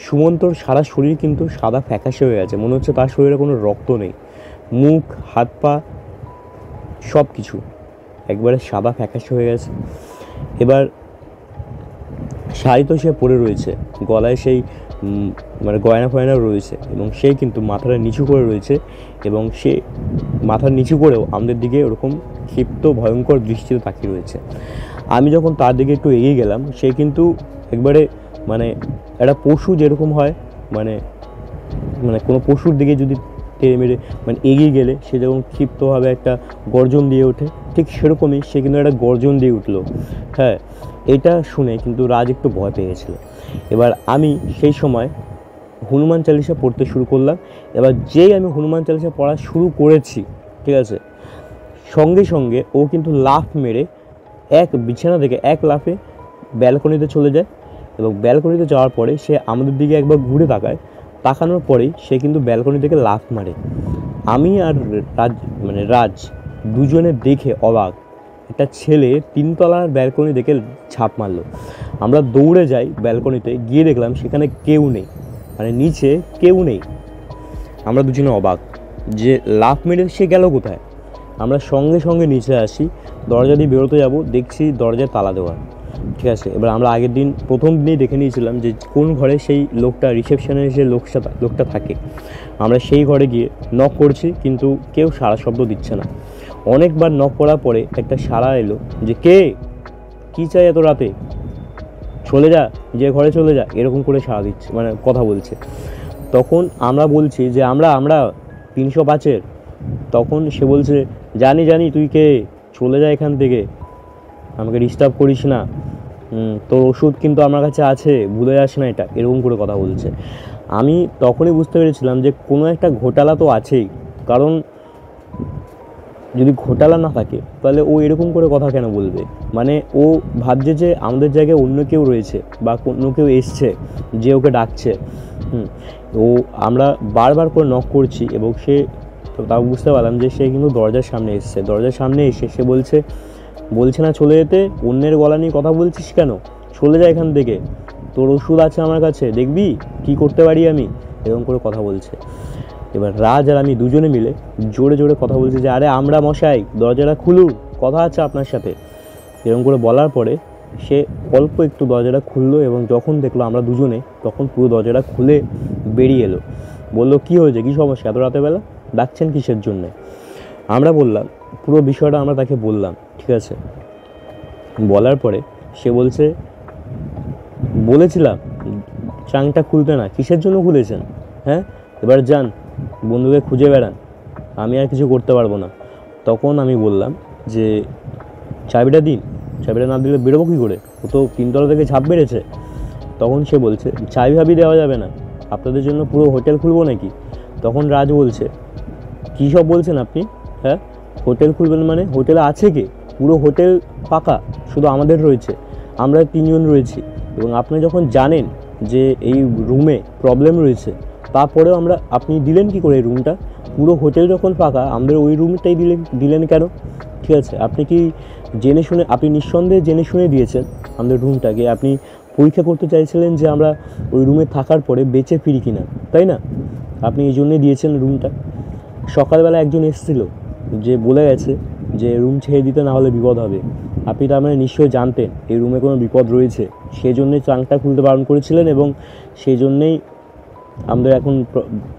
সুমন্তর সারা শরীর কিন্তু সাদা ফ্যাকাশে হয়ে গেছে, মনে হচ্ছে তার শরীরে কোনো রক্ত নেই, মুখ হাত পা সব কিছু একবারে সাদা ফ্যাকাশে হয়ে গেছে। এবার শাড়ি তো সে পরে রয়েছে, গলায় সেই মানে গয়না ফয়না রয়েছে, এবং সে কিন্তু মাথাটা নিচু করে রয়েছে, এবং সে মাথা নিচু করেও আমাদের দিকে ওরকম ক্ষিপ্ত ভয়ঙ্কর দৃষ্টিতে তাকিয়ে রয়েছে। আমি যখন তার দিকে একটু এগিয়ে গেলাম, সে কিন্তু একবারে মানে একটা পশু যেরকম হয়, মানে মানে কোনো পশুর দিকে যদি টেনে মেরে মানে এগিয়ে গেলে সে যেরকম ক্ষিপ্তভাবে একটা গর্জন দিয়ে ওঠে, ঠিক সেরকমই সে কিন্তু একটা গর্জন দিয়ে উঠলো। হ্যাঁ, এটা শুনে কিন্তু রাজ একটু ভয় পেয়ে গেছিলো। এবার আমি সেই সময় হনুমান চালিসা পড়তে শুরু করলাম। এবার যেই আমি হনুমান চালিসা পড়া শুরু করেছি, ঠিক আছে, সঙ্গে সঙ্গে ও কিন্তু লাফ মেরে এক বিছানা থেকে এক লাফে ব্যালকনিতে চলে যায়, এবং ব্যালকনিতে যাওয়ার পরে সে আমাদের দিকে একবার ঘুরে তাকানোর পরেই সে কিন্তু ব্যালকনি থেকে লাফ মারে। আমি আর রাজ দুজনে দেখে অবাক, একটা ছেলে 3 তলার ব্যালকনি দেখে ঝাঁপ মারলো। আমরা দৌড়ে যাই ব্যালকনিতে, গিয়ে দেখলাম সেখানে কেউ নেই, মানে নিচে কেউ নেই। আমরা দুজনে অবাক যে লাফ মেরে সে গেল কোথায়। আমরা সঙ্গে সঙ্গে নিচে আসি, দরজা দিয়ে বেরোতে যাব, দেখছি দরজায় তালা দেওয়া। ঠিক আছে, এবার আমরা আগের দিন প্রথম দিনেই দেখে নিয়েছিলাম যে কোন ঘরে সেই লোকটা, রিসেপশনের যে লোকটা থাকে। আমরা সেই ঘরে গিয়ে নক করছি, কিন্তু কেউ সাড়া শব্দ দিচ্ছে না। অনেকবার নক করার পরে একটা সাড়া এলো যে কে, কী চাই এত রাতে, চলে যা, যে ঘরে চলে যা, এরকম করে সাড়া দিচ্ছে, মানে কথা বলছে। তখন আমরা বলছি যে আমরা 305-এর। তখন সে বলছে জানি তুই কে, চলে যা এখান থেকে, আমাকে ডিস্টার্ব করিস না, তোর ওষুধ কিন্তু আমার কাছে আছে, ভুলে যাস না এটা, এরকম করে কথা বলছে। আমি তখনই বুঝতে পেরেছিলাম যে কোনো একটা ঘোটালা তো আছেই, কারণ যদি ঘোটালা না থাকে তাহলে ও এরকম করে কথা কেন বলবে? মানে ও ভাবছে যে আমাদের জায়গায় অন্য কেউ রয়েছে বা অন্য কেউ এসছে যে ওকে ডাকছে। ও আমরা বারবার করে নক করছি, এবং সে তাও বুঝতে পারলাম যে সে কিন্তু দরজার সামনে এসছে। দরজার সামনে এসে সে বলছে না চলে যেতে, অন্যের গলা নিয়ে কথা বলছিস কেন, চলে যায় এখান থেকে, তোর ওষুধ আছে আমার কাছে, দেখবি কি করতে পারি আমি, এরকম করে কথা বলছে। এবার রাজ আর আমি দুজনে মিলে জোরে জোরে কথা বলছি যে আরে আমরা মশাই, দরজাটা খুলুন, কথা আছে আপনার সাথে। এরকম করে বলার পরে সে অল্প একটু দরজাটা খুললো, এবং যখন দেখলো আমরা দুজনে, তখন পুরো দরজাটা খুলে বেরিয়ে এলো। বললো কী হয়েছে, কী সমস্যা, এত রাতেবেলা ডাকছেন কিসের জন্যে? আমরা বললাম, পুরো বিষয়টা আমরা তাকে বললাম। ঠিক আছে, বলার পরে সে বলেছিলাম চাংটা খুলতে না, কিসের জন্য খুলেছেন? হ্যাঁ, এবার যান বন্ধুকে খুঁজে বেড়ান, আমি আর কিছু করতে পারবো না। তখন আমি বললাম যে চাবিটা দিন, চাবিটা না দিলে বেরোবো কী করে, ও তো 3 তলা থেকে ঝাঁপ বেড়েছে। তখন সে বলছে চাবি দেওয়া যাবে না, আপনাদের জন্য পুরো হোটেল খুলবো নাকি? তখন রাজ বলছে কী সব বলছেন আপনি? হ্যাঁ, হোটেল খুলবেন মানে? হোটেলে আছে কে? পুরো হোটেল ফাঁকা, শুধু আমাদের রয়েছে, আমরা 3 জন রয়েছি। এবং আপনি যখন জানেন যে এই রুমে প্রবলেম রয়েছে, তারপরেও আপনি দিলেন কি করে এই রুমটা? পুরো হোটেল যখন ফাঁকা, আমাদের ওই রুমটাই দিলেন কেন? ঠিক আছে, আপনি কি জেনে শুনে, আপনি নিঃসন্দেহে জেনে শুনে দিয়েছেন আমাদের রুমটাকে, আপনি পরীক্ষা করতে চাইছিলেন যে আমরা ওই রুমে থাকার পরে বেঁচে ফিরি কিনা, তাই না? আপনি এই জন্যই দিয়েছেন রুমটা। সকালবেলা একজন এসেছিল যে বলে গেছে যে রুম ছেড়ে দিতে, না হলে বিপদ হবে। আপনি তার মানে নিশ্চয়ই জানতেন এই রুমে কোনো বিপদ রয়েছে, সেই জন্যই চাংটা খুলতে বারণ করেছিলেন, এবং সেই জন্যেই আমাদের এখন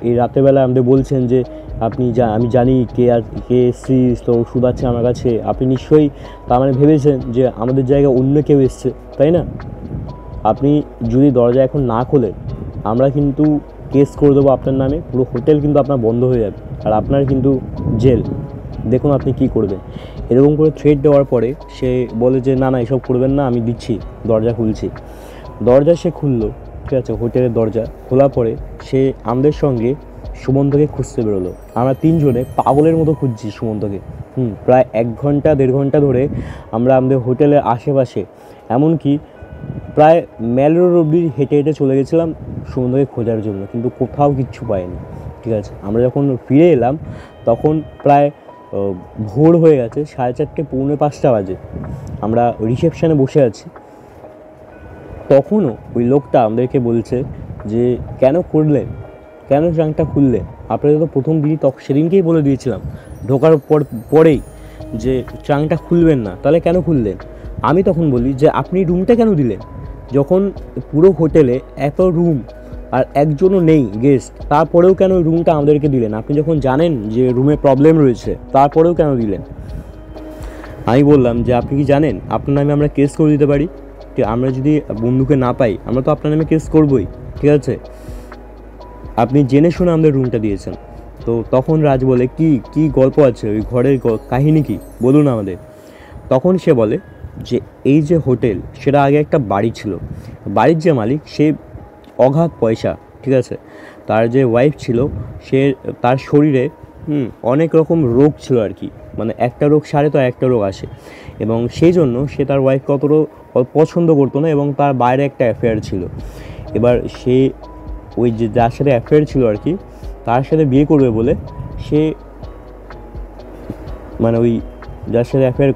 এই রাতেরবেলা আমাদের বলছেন যে আমি জানি কে এসছিস, তো ওষুধ আছে আমার কাছে। আপনি নিশ্চয়ই তার মানে ভেবেছেন যে আমাদের জায়গায় অন্য কেউ এসছে, তাই না? আপনি যদি দরজা এখন না খোলেন, আমরা কিন্তু কেস করে দেবো আপনার নামে, পুরো হোটেল কিন্তু আপনার বন্ধ হয়ে যাবে, আর আপনার কিন্তু জেল, দেখুন আপনি কি করবেন। এরকম করে থ্রেট দেওয়ার পরে সে বলে যে না এসব করবেন না, আমি দিচ্ছি, দরজা খুলছি। দরজা সে খুললো, ঠিক আছে, হোটেলের দরজা খোলার পরে সে আমাদের সঙ্গে সুমন্তকে খুঁজতে বেরোলো। আমরা 3 জনে পাগলের মতো খুঁজছি সুমন্তকে। প্রায় 1 ঘন্টা 1.5 ঘন্টা ধরে আমরা আমাদের হোটেলের আশেপাশে, এমনকি প্রায় মেল রোড অব্দি হেঁটে হেঁটে চলে গেছিলাম সুমন্তকে খোঁজার জন্য, কিন্তু কোথাও কিচ্ছু পাইনি। ঠিক আছে, আমরা যখন ফিরে এলাম তখন প্রায় ভোর হয়ে গেছে, 4:30 পৌনে 5টা বাজে। আমরা রিসেপশানে বসে আছি, তখনও ওই লোকটা আমাদেরকে বলছে যে কেন করলেন, কেন ট্রাঙ্কটা খুললেন? আপনাদের তো প্রথম দিনই সেদিনকেই বলে দিয়েছিলাম ঢোকার পরেই যে ট্রাঙ্কটা খুলবেন না, তাহলে কেন খুললেন? আমি তখন বলি যে আপনি রুমটা কেন দিলেন, যখন পুরো হোটেলে এত রুম আর একজনও নেই গেস্ট, তারপরেও কেন রুমটা আমাদেরকে দিলেন? আপনি যখন জানেন যে রুমে প্রবলেম রয়েছে, তারপরেও কেন দিলেন? আমি বললাম যে আপনি কি জানেন আপনার নামে আমরা কেস করে দিতে পারি, আমরা যদি বন্ধুকে না পাই আমরা তো আপনার নামে কেস করবই। ঠিক আছে, আপনি জেনে শুনে আমাদের রুমটা দিয়েছেন। তো তখন রাজ বলে কি গল্প আছে, ওই ঘরের কাহিনী কি বলুন আমাদের। তখন সে বলে যে এই যে হোটেল, সেটা আগে একটা বাড়ি ছিল, বাড়ির যে মালিক সে অগাধ পয়সা। ঠিক আছে, তার যে ওয়াইফ ছিল সে, তার শরীরে অনেক রকম রোগ ছিল আর কি, মানে একটা রোগ সারে তো একটা রোগ আসে, এবং সেই জন্য সে তার ওয়াইফকে অতটা পছন্দ করতো না, এবং তার বাইরে একটা অ্যাফেয়ার ছিল। এবার সে ওই যে যার সাথে অ্যাফেয়ার ছিল আর কি, তার সাথে বিয়ে করবে বলে সে, মানে ওই যার সাথে অ্যাফেয়ার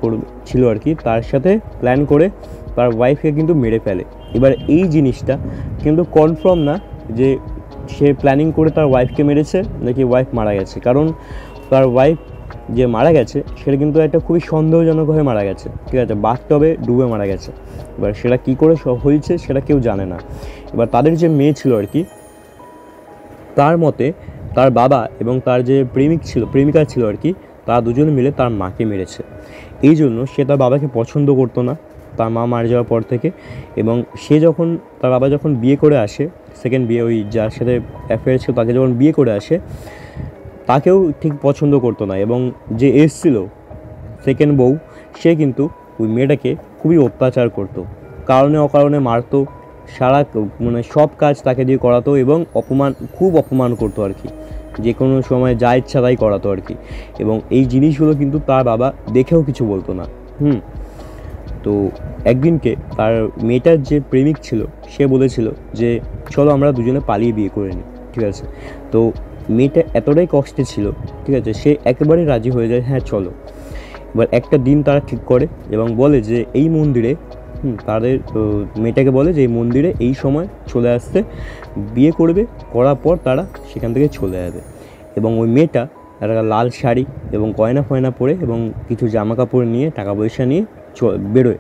ছিল আর কি, তার সাথে প্ল্যান করে তার ওয়াইফকে কিন্তু মেরে ফেলে। এবার এই জিনিসটা কিন্তু কনফার্ম না যে সে প্ল্যানিং করে তার ওয়াইফকে মেরেছে নাকি ওয়াইফ মারা গেছে, কারণ তার ওয়াইফ যে মারা গেছে সেটা কিন্তু একটা খুবই সন্দেহজনকভাবে মারা গেছে। ঠিক আছে, বাথটবে ডুবে মারা গেছে। এবার সেটা কী করে হয়েছে সেটা কেউ জানে না। এবার তাদের যে মেয়ে ছিল আর কি, তার মতে তার বাবা এবং তার যে প্রেমিকা ছিল আর কি, তারা দুজনে মিলে তার মাকে মেরেছে। এই জন্য সে তার বাবাকে পছন্দ করতো না তার মা মারা যাওয়ার পর থেকে, এবং সে যখন তার বাবা যখন বিয়ে করে আসে, সেকেন্ড বিয়ে, ওই যার সাথে অ্যাফেয়ার ছিল তাকে যখন বিয়ে করে আসে, তাকেও ঠিক পছন্দ করতো না, এবং যে এসছিল সেকেন্ড বউ, সে কিন্তু ওই মেয়েটাকে খুবই অত্যাচার করতো, কারণে অকারণে মারতো, সারা মানে সব কাজ তাকে দিয়ে করাতো, এবং খুব অপমান করতো আর কি, যে কোনো সময় যা ইচ্ছা তাই করাতো আর কি। এবং এই জিনিসগুলো কিন্তু তার বাবা দেখেও কিছু বলতো না। তো একদিনকে তার মেয়েটার যে প্রেমিক ছিল সে বলেছিল যে চলো আমরা দুজনে পালিয়ে বিয়ে করে নিই। ঠিক আছে, তো মেয়েটা এতটাই কষ্টে ছিল, ঠিক আছে, সে একেবারেই রাজি হয়ে যায়, হ্যাঁ চলো। এবার একটা দিন তারা ঠিক করে এবং বলে যে এই মন্দিরে, তাদের মেয়েটাকে বলে যে এই মন্দিরে এই সময় চলে আসতে, বিয়ে করবে, করার পর তারা সেখান থেকে চলে যাবে। এবং ওই মেয়েটা একটা লাল শাড়ি এবং গয়না ফয়না পরে এবং কিছু জামা কাপড় নিয়ে, টাকা পয়সা নিয়ে বেরোয়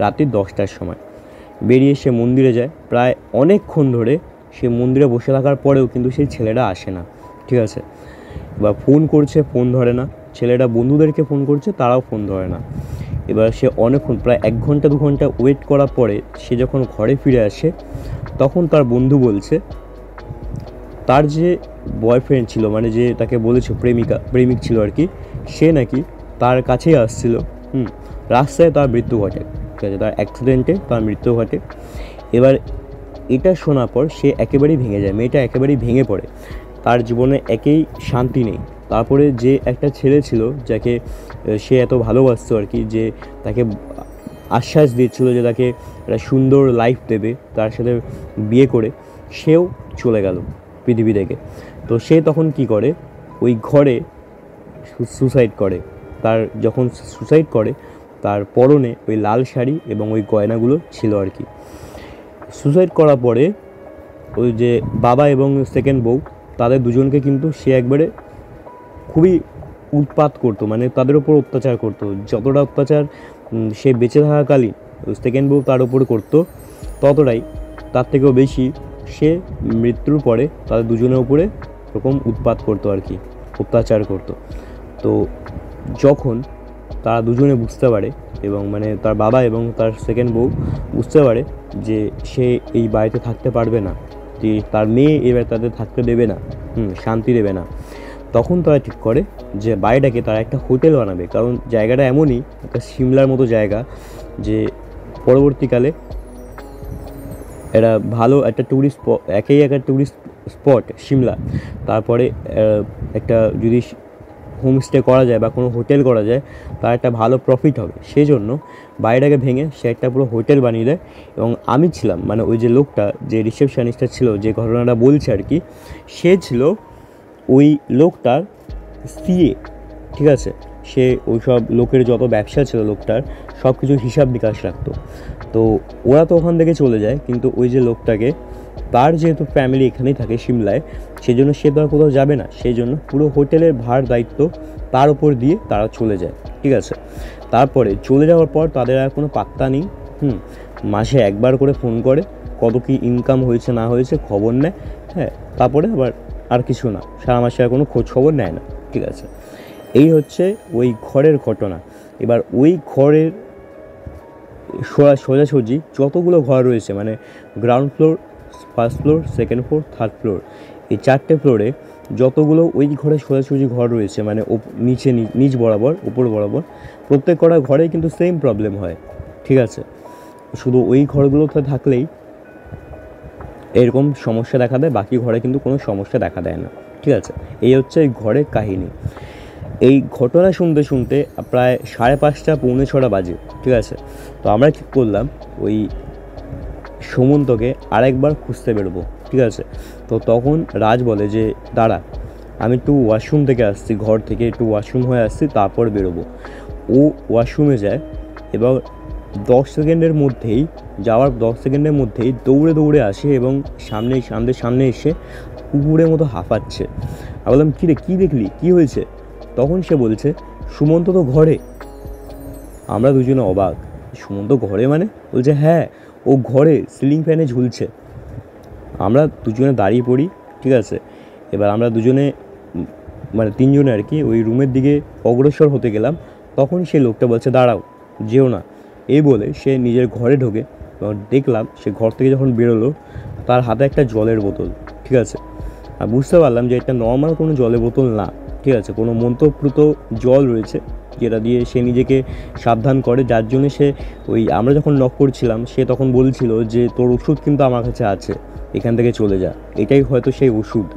রাত্রি 10টার সময়। বেরিয়ে সে মন্দিরে যায়। প্রায় অনেকক্ষণ ধরে সে মন্দিরে বসে থাকার পরেও কিন্তু সেই ছেলেটা আসে না। ঠিক আছে, এবার ফোন করছে, ফোন ধরে না। ছেলেটা বন্ধুদেরকে ফোন করছে, তারাও ফোন ধরে না। এবার সে অনেকক্ষণ, প্রায় 1 ঘন্টা 2 ঘন্টা ওয়েট করার পরে সে যখন ঘরে ফিরে আসে, তখন তার বন্ধু বলছে তার যে বয়ফ্রেন্ড ছিল, মানে যে তাকে বলেছে প্রেমিক ছিল আর কি, সে নাকি তার কাছেই আসছিল। রাস্তায় তার মৃত্যু ঘটে। ঠিক আছে, তার অ্যাক্সিডেন্টে তার মৃত্যু ঘটে। এবার এটা শোনার পর সে একেবারেই ভেঙে যায়, মেয়েটা একেবারেই ভেঙে পড়ে, তার জীবনে একেই শান্তি নেই। তারপরে যে একটা ছেলে ছিল যাকে সে এত ভালোবাসতো আর কি, যে তাকে আশ্বাস দিচ্ছিল যে তাকে একটা সুন্দর লাইফ দেবে, তার সাথে বিয়ে করে, সেও চলে গেল পৃথিবী থেকে। তো সে তখন কি করে, ওই ঘরে সুসাইড করে। তার যখন সুসাইড করে, তার পরনে ওই লাল শাড়ি এবং ওই গয়নাগুলো ছিল আর কি। সুসাইড করার পরে ওই যে বাবা এবং সেকেন্ড বউ, তাদের দুজনকে কিন্তু সে একবারে খুবই উৎপাত করতো, মানে তাদের ওপর অত্যাচার করতো। যতটা অত্যাচার সে বেঁচে থাকাকালীন সেকেন্ড বউ তার ওপর করতো, ততটাই তার থেকেও বেশি সে মৃত্যুর পরে তাদের দুজনের উপরে এরকম উৎপাত করতো আর কি, অত্যাচার করতো। তো যখন তারা দুজনে বুঝতে পারে, এবং মানে তার বাবা এবং তার সেকেন্ড বউ বুঝতে পারে যে সে এই বাড়িতে থাকতে পারবে না, যে তার মেয়ে এবার তাদের থাকতে দেবে না, শান্তি দেবে না, তখন তারা ঠিক করে যে বাড়িটাকে তারা একটা হোটেল বানাবে। কারণ জায়গাটা এমনই একটা সিমলার মতো জায়গা, যে পরবর্তীকালে এটা ভালো একটা ট্যুরিস্ট একেই একটা ট্যুরিস্ট স্পট সিমলা। তারপরে একটা যদি হোমস্টে করা যায় বা কোনো হোটেল করা যায় তার একটা ভালো প্রফিট হবে, সেই জন্য বাড়িটাকে ভেঙে সে একটা পুরো হোটেল বানিয়ে দেয়। এবং আমি ছিলাম, মানে ওই যে লোকটা, যে রিসেপশনিস্টটা ছিল, যে ঘটনাটা বলছে আর কি, সে ছিল ওই লোকটার সিএ, ঠিক আছে। সে ওই সব লোকের যত ব্যবসা ছিল লোকটার সব কিছু হিসাব নিকাশ রাখতো। তো ওরা তো ওখান থেকে চলে যায়, কিন্তু ওই যে লোকটাকে, তার যেহেতু ফ্যামিলি এখানেই থাকে সিমলায়, সেই জন্য সে তো আর কোথাও যাবে না, সেই জন্য পুরো হোটেলের ভার দায়িত্ব তার উপর দিয়ে তারা চলে যায়, ঠিক আছে। তারপরে চলে যাওয়ার পর তাদের আর কোনো পাত্তা নেই। মাসে একবার করে ফোন করে, কত কী ইনকাম হয়েছে না হয়েছে খবর নেয়, হ্যাঁ। তারপরে আবার আর কিছু না, সারা মাসে আর কোনো খোঁজ খবর নেয় না, ঠিক আছে। এই হচ্ছে ওই ঘরের ঘটনা। এবার ওই ঘরের সোজাসুজি যতগুলো ঘর রয়েছে, মানে ground floor, first floor, second floor, third floor, এই 4টে ফ্লোরে যতগুলো ওই ঘরে সোজাসুজি ঘর রয়েছে, মানে নিচে নিচ বরাবর উপর বরাবর, প্রত্যেক কটা ঘরেই কিন্তু সেম প্রবলেম হয়, ঠিক আছে। শুধু ওই ঘরগুলোতে থাকলেই এরকম সমস্যা দেখা দেয়, বাকি ঘরে কিন্তু কোনো সমস্যা দেখা দেয় না, ঠিক আছে। এই হচ্ছে এই ঘরের কাহিনী। এই ঘটনা শুনতে শুনতে প্রায় 5:30 পৌনে 6টা বাজে, ঠিক আছে। তো আমরা ঠিক করলাম ওই সুমন্তকে আরেকবার খুঁজতে বেরোবো, ঠিক আছে। তো তখন রাজ বলে যে দাঁড়া, আমি একটু ওয়াশরুম থেকে আসছি, ঘর থেকে একটু ওয়াশরুম হয়ে আসছি, তারপর বেরোবো। ও ওয়াশরুমে যায়, এবার 10 সেকেন্ডের মধ্যেই, যাওয়ার 10 সেকেন্ডের মধ্যেই দৌড়ে দৌড়ে আসে এবং সামনে এসে কুকুরের মতো হাঁপাচ্ছে। আমি বললাম কী রে, কী দেখলি, কী হয়েছে? তখন সে বলছে সুমন্ত তো ঘরে। আমরা দুজনে অবাক, সুমন্ত ঘরে মানে? বলছে হ্যাঁ, ও ঘরে সিলিং ফ্যানে ঝুলছে। আমরা দুজনে দাঁড়িয়ে পড়ি, ঠিক আছে। এবার আমরা দুজনে, মানে 3জনে আর কি, ওই রুমের দিকে অগ্রসর হতে গেলাম। তখন সেই লোকটা বলছে দাঁড়াও, যেও না। এই বলে সে নিজের ঘরে ঢোকে। দেখলাম সে ঘর থেকে যখন বেরোলো, তার হাতে একটা জলের বোতল, ঠিক আছে। আর বুঝতে পারলাম যে এটা নর্মাল কোনো জলের বোতল না, ঠিক আছে, কোনো মন্ত্রপ্রুত জল রয়েছে, যেটা দিয়ে সে নিজেকে সাবধান করে, যার জন্য সে ওই, আমরা যখন নক করছিলাম সে তখন বলছিল যে তোর ওষুধ কিন্তু আমার কাছে আছে, এখান থেকে চলে যা, এটাই হয়তো সেই ওষুধ।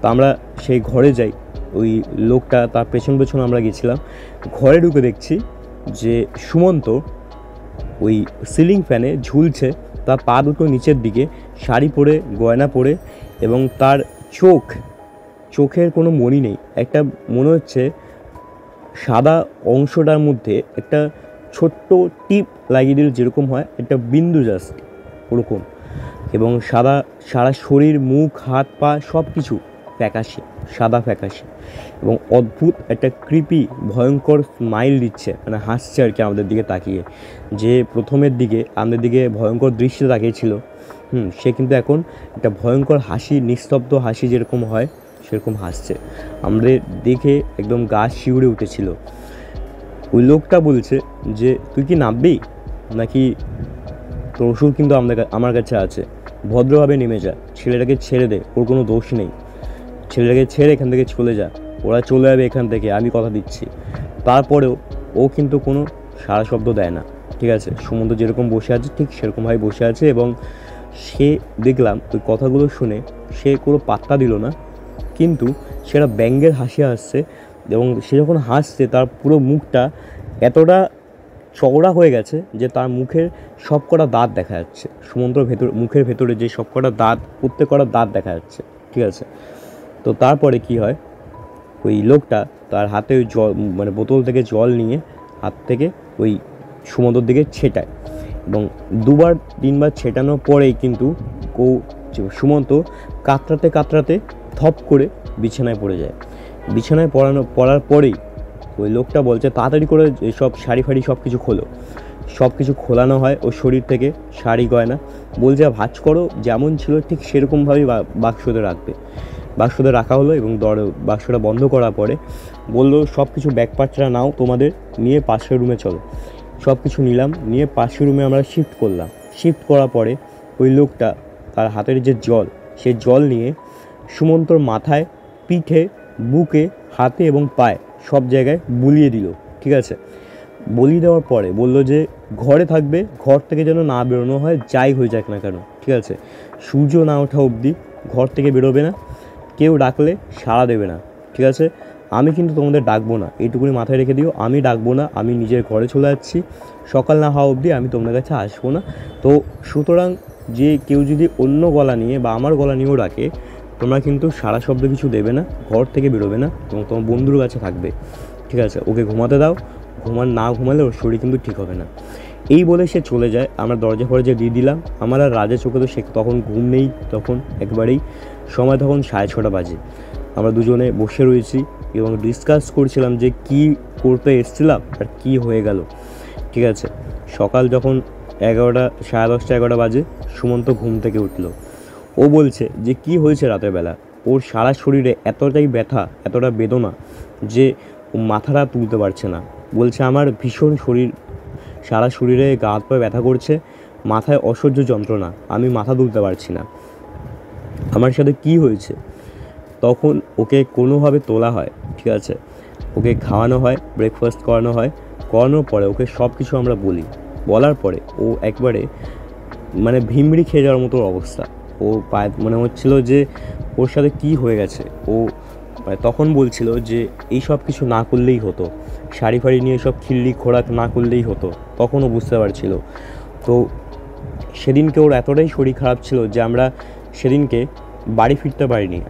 তো আমরা সেই ঘরে যাই, ওই লোকটা তার পেছন পেছন আমরা গেছিলাম। ঘরে ঢুকে দেখছি যে সুমন্ত ওই সিলিং ফ্যানে ঝুলছে, তার পা দুটো নিচের দিকে, শাড়ি পরে, গয়না পরে, এবং তার চোখের কোনো মণি নেই। একটা মনে হচ্ছে সাদা অংশটার মধ্যে একটা ছোট্ট টিপ লাগিয়ে দিলে যেরকম হয়, একটা বিন্দু জাস্ট ওরকম। এবং সারা শরীর, মুখ, হাত পা সব কিছু ফ্যাকাশে, সাদা ফ্যাকাশে, এবং অদ্ভুত একটা ক্রিপি ভয়ঙ্কর স্মাইল দিচ্ছে, মানে হাসছে আর কি আমাদের দিকে তাকিয়ে। যে প্রথমের দিকে আমাদের দিকে ভয়ঙ্কর দৃশ্যে তাকিয়েছিল, সে কিন্তু এখন একটা ভয়ঙ্কর হাসি, নিস্তব্ধ হাসি যেরকম হয় সেরকম হাসছে। আমাদের দেখে একদম গা শিউরে উঠেছিল। ওই লোকটা বলছে যে তুই কি নামবি নাকি, তোর ওষুধ কিন্তু আমার কাছে আছে, ভদ্রভাবে নেমে যা, ছেলেটাকে ছেড়ে দে, ওর কোনো দোষ নেই, ছেলেটাকে ছেড়ে এখান থেকে চলে যা, ওরা চলে যাবে এখান থেকে, আমি কথা দিচ্ছি। তারপরেও ও কিন্তু কোনো সারা শব্দ দেয় না, ঠিক আছে। সুমন্ত যেরকম বসে আছে ঠিক সেরকমভাবে বসে আছে, এবং সে দেখলাম ওই কথাগুলো শুনে সে কোনো পাত্তা দিল না, কিন্তু সেটা ব্যঙ্গের হাসি হাসছে। এবং সে যখন হাসছে তার পুরো মুখটা এতটা চওড়া হয়ে গেছে যে তার মুখের সব কটা দাঁত দেখা যাচ্ছে, সুমন্তর মুখের ভেতরে যে সব কটা দাঁত, প্রত্যেক কটা দাঁত দেখা যাচ্ছে, ঠিক আছে। তো তারপরে কি হয়, ওই লোকটা তার হাতে ওই জল, মানে বোতল থেকে জল নিয়ে হাত থেকে ওই সুমন্তর দিকে ছেটায়, এবং 2-3বার ছেটানোর পরেই কিন্তু সুমন্ত কাতরাতে কাতরাতে থপ করে বিছানায় পড়ে যায়। বিছানায় পড়ার পরেই ওই লোকটা বলছে তাড়াতাড়ি করে সব শাড়ি ফাড়ি সব কিছু খোলো। সব কিছু খোলানো হয় ওর শরীর থেকে, শাড়ি গয়না। বলছে ভাঁজ করো, যেমন ছিল ঠিক সেরকমভাবেই বাক্সতে রাখবে। বাক্সতে রাখা হলো, এবং বাক্সটা বন্ধ করার পরে বললো সব কিছু ব্যাগপাত্রা নাও তোমাদের, নিয়ে পাশের রুমে চলো। সব কিছু নিলাম, নিয়ে পাশের রুমে আমরা শিফট করলাম। শিফট করার পরে ওই লোকটা তার হাতের যে জল, সে জল নিয়ে সুমন্তর মাথায়, পিঠে, বুকে, হাতে এবং পায়ে সব জায়গায় বুলিয়ে দিল, ঠিক আছে। বলি দেওয়ার পরে বললো যে ঘরে থাকবে, ঘর থেকে যেন না বেরোনো হয়, যাই হয়ে যাক না কেন, ঠিক আছে? সূর্য না ওঠা অবধি ঘর থেকে বেরোবে না, কেউ ডাকলে সাড়া দেবে না, ঠিক আছে? আমি কিন্তু তোমাদের ডাকবো না, এইটুকুনি মাথায় রেখে দিও। আমি ডাকবো না, আমি নিজের ঘরে চলে যাচ্ছি, সকাল না হওয়া অবধি আমি তোমাদের কাছে আসবো না। তো সুতরাং যে কেউ যদি অন্য গলা নিয়ে বা আমার গলা নিয়েও ডাকে, তোমরা কিন্তু সারা শব্দ কিছু দেবে না, ঘর থেকে বেরোবে না এবং তোমার বন্ধুর কাছে থাকবে, ঠিক আছে? ওকে ঘুমাতে দাও, না ঘুমালে ওর শরীর কিন্তু ঠিক হবে না। এই বলে সে চলে যায়। আমরা দরজা ফরজা দিয়ে দিলাম। আমার আর রাজের চোখে তো সে তখন ঘুম নেই, তখন একবারেই সময় তখন 6:30 বাজে। আমরা দুজনে বসে রয়েছি এবং ডিসকাস করছিলাম যে কী করতে এসেছিলাম আর কী হয়ে গেল, ঠিক আছে? সকাল যখন 11টা, 10:30, 11টা বাজে, সুমন্ত ঘুম থেকে উঠলো। ও বলছে যে কি হয়েছে রাতের বেলা, ওর সারা শরীরে এতটাই ব্যথা, এতটা বেদনা যে ও মাথাটা তুলতে পারছে না। বলছে আমার ভীষণ সারা শরীরে গা হাত পায়ে ব্যথা করছে, মাথায় অসহ্য যন্ত্রণা, আমি মাথা তুলতে পারছি না, আমার সাথে কি হয়েছে? তখন ওকে কোনোভাবে তোলা হয়, ঠিক আছে? ওকে খাওয়ানো হয়, ব্রেকফাস্ট করানো হয়, করানোর পরে ওকে সব কিছু আমরা বলার পরে ও একবারে মানে ভিমড়ি খেয়ে যাওয়ার মতো অবস্থা। ও পায়ে মনে হচ্ছিল যে ওর সাথে কি হয়ে গেছে। ও তখন বলছিল যে এই সব কিছু না করলেই হতো, শাড়ি ফাড়ি নিয়ে সব খিল্লি খোরাক না করলেই হতো, তখনও বুঝতে পারছিল। তো সেদিনকে ওর এতটাই শরীর খারাপ ছিল যে আমরা সেদিনকে বাড়ি ফিরতে পারিনি।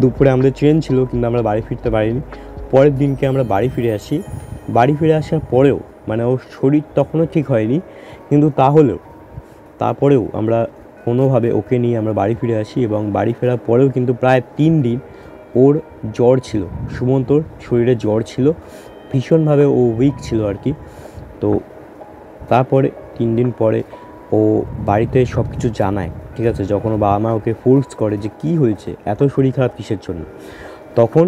দুপুরে আমাদের ট্রেন ছিল কিন্তু আমরা বাড়ি ফিরতে পারিনি। পরের দিনকে আমরা বাড়ি ফিরে আসি। বাড়ি ফিরে আসার পরেও মানে ওর শরীর তখনও ঠিক হয়নি, কিন্তু তারপরেও আমরা কোনোভাবে ওকে নিয়ে আমরা বাড়ি ফিরে আসি এবং বাড়ি ফেরার পরেও কিন্তু প্রায় 3 দিন ওর জ্বর ছিল, সুমন্তর শরীরে জ্বর ছিল, ভীষণভাবে ও উইক ছিল আর কি। তো তারপরে 3 দিন পরে ও বাড়িতে সব কিছু জানায়, ঠিক আছে? যখন ওর বাবা মা ওকে ফোর্স করে যে কী হয়েছে, এত শরীর খারাপ কিসের জন্য, তখন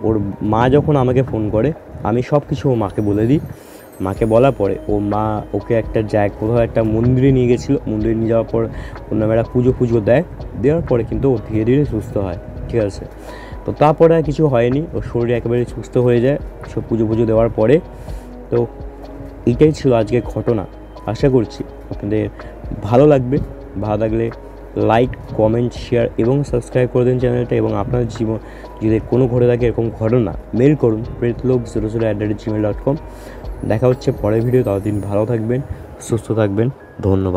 ওর মা যখন আমাকে ফোন করে, আমি সব কিছু ও মাকে বলে দিই। মাকে বলার পরে ও মা ওকে কোথাও একটা মন্দিরে নিয়ে গেছিলো। মন্দিরে নিয়ে যাওয়ার পর ওর নামে একটা পুজো দেওয়ার পরে কিন্তু ও ধীরে ধীরে সুস্থ হয়, ঠিক আছে? তো তারপরে আর কিছু হয়নি, ওর শরীর একেবারে সুস্থ হয়ে যায় সব পুজো দেওয়ার পরে। তো এটাই ছিল আজকের ঘটনা। আশা করছি আপনাদের ভালো লাগবে। ভালো লাগলে লাইক, কমেন্ট, শেয়ার এবং সাবস্ক্রাইব করে দিন চ্যানেলটা। এবং আপনাদের জীবন যদি কোনো ঘটে থাকে এরকম ঘটনা, মেল করুন pretlok00@gmail.com। দেখা হচ্ছে পরের ভিডিও। ততদিন ভালো থাকবেন, সুস্থ থাকবেন। ধন্যবাদ।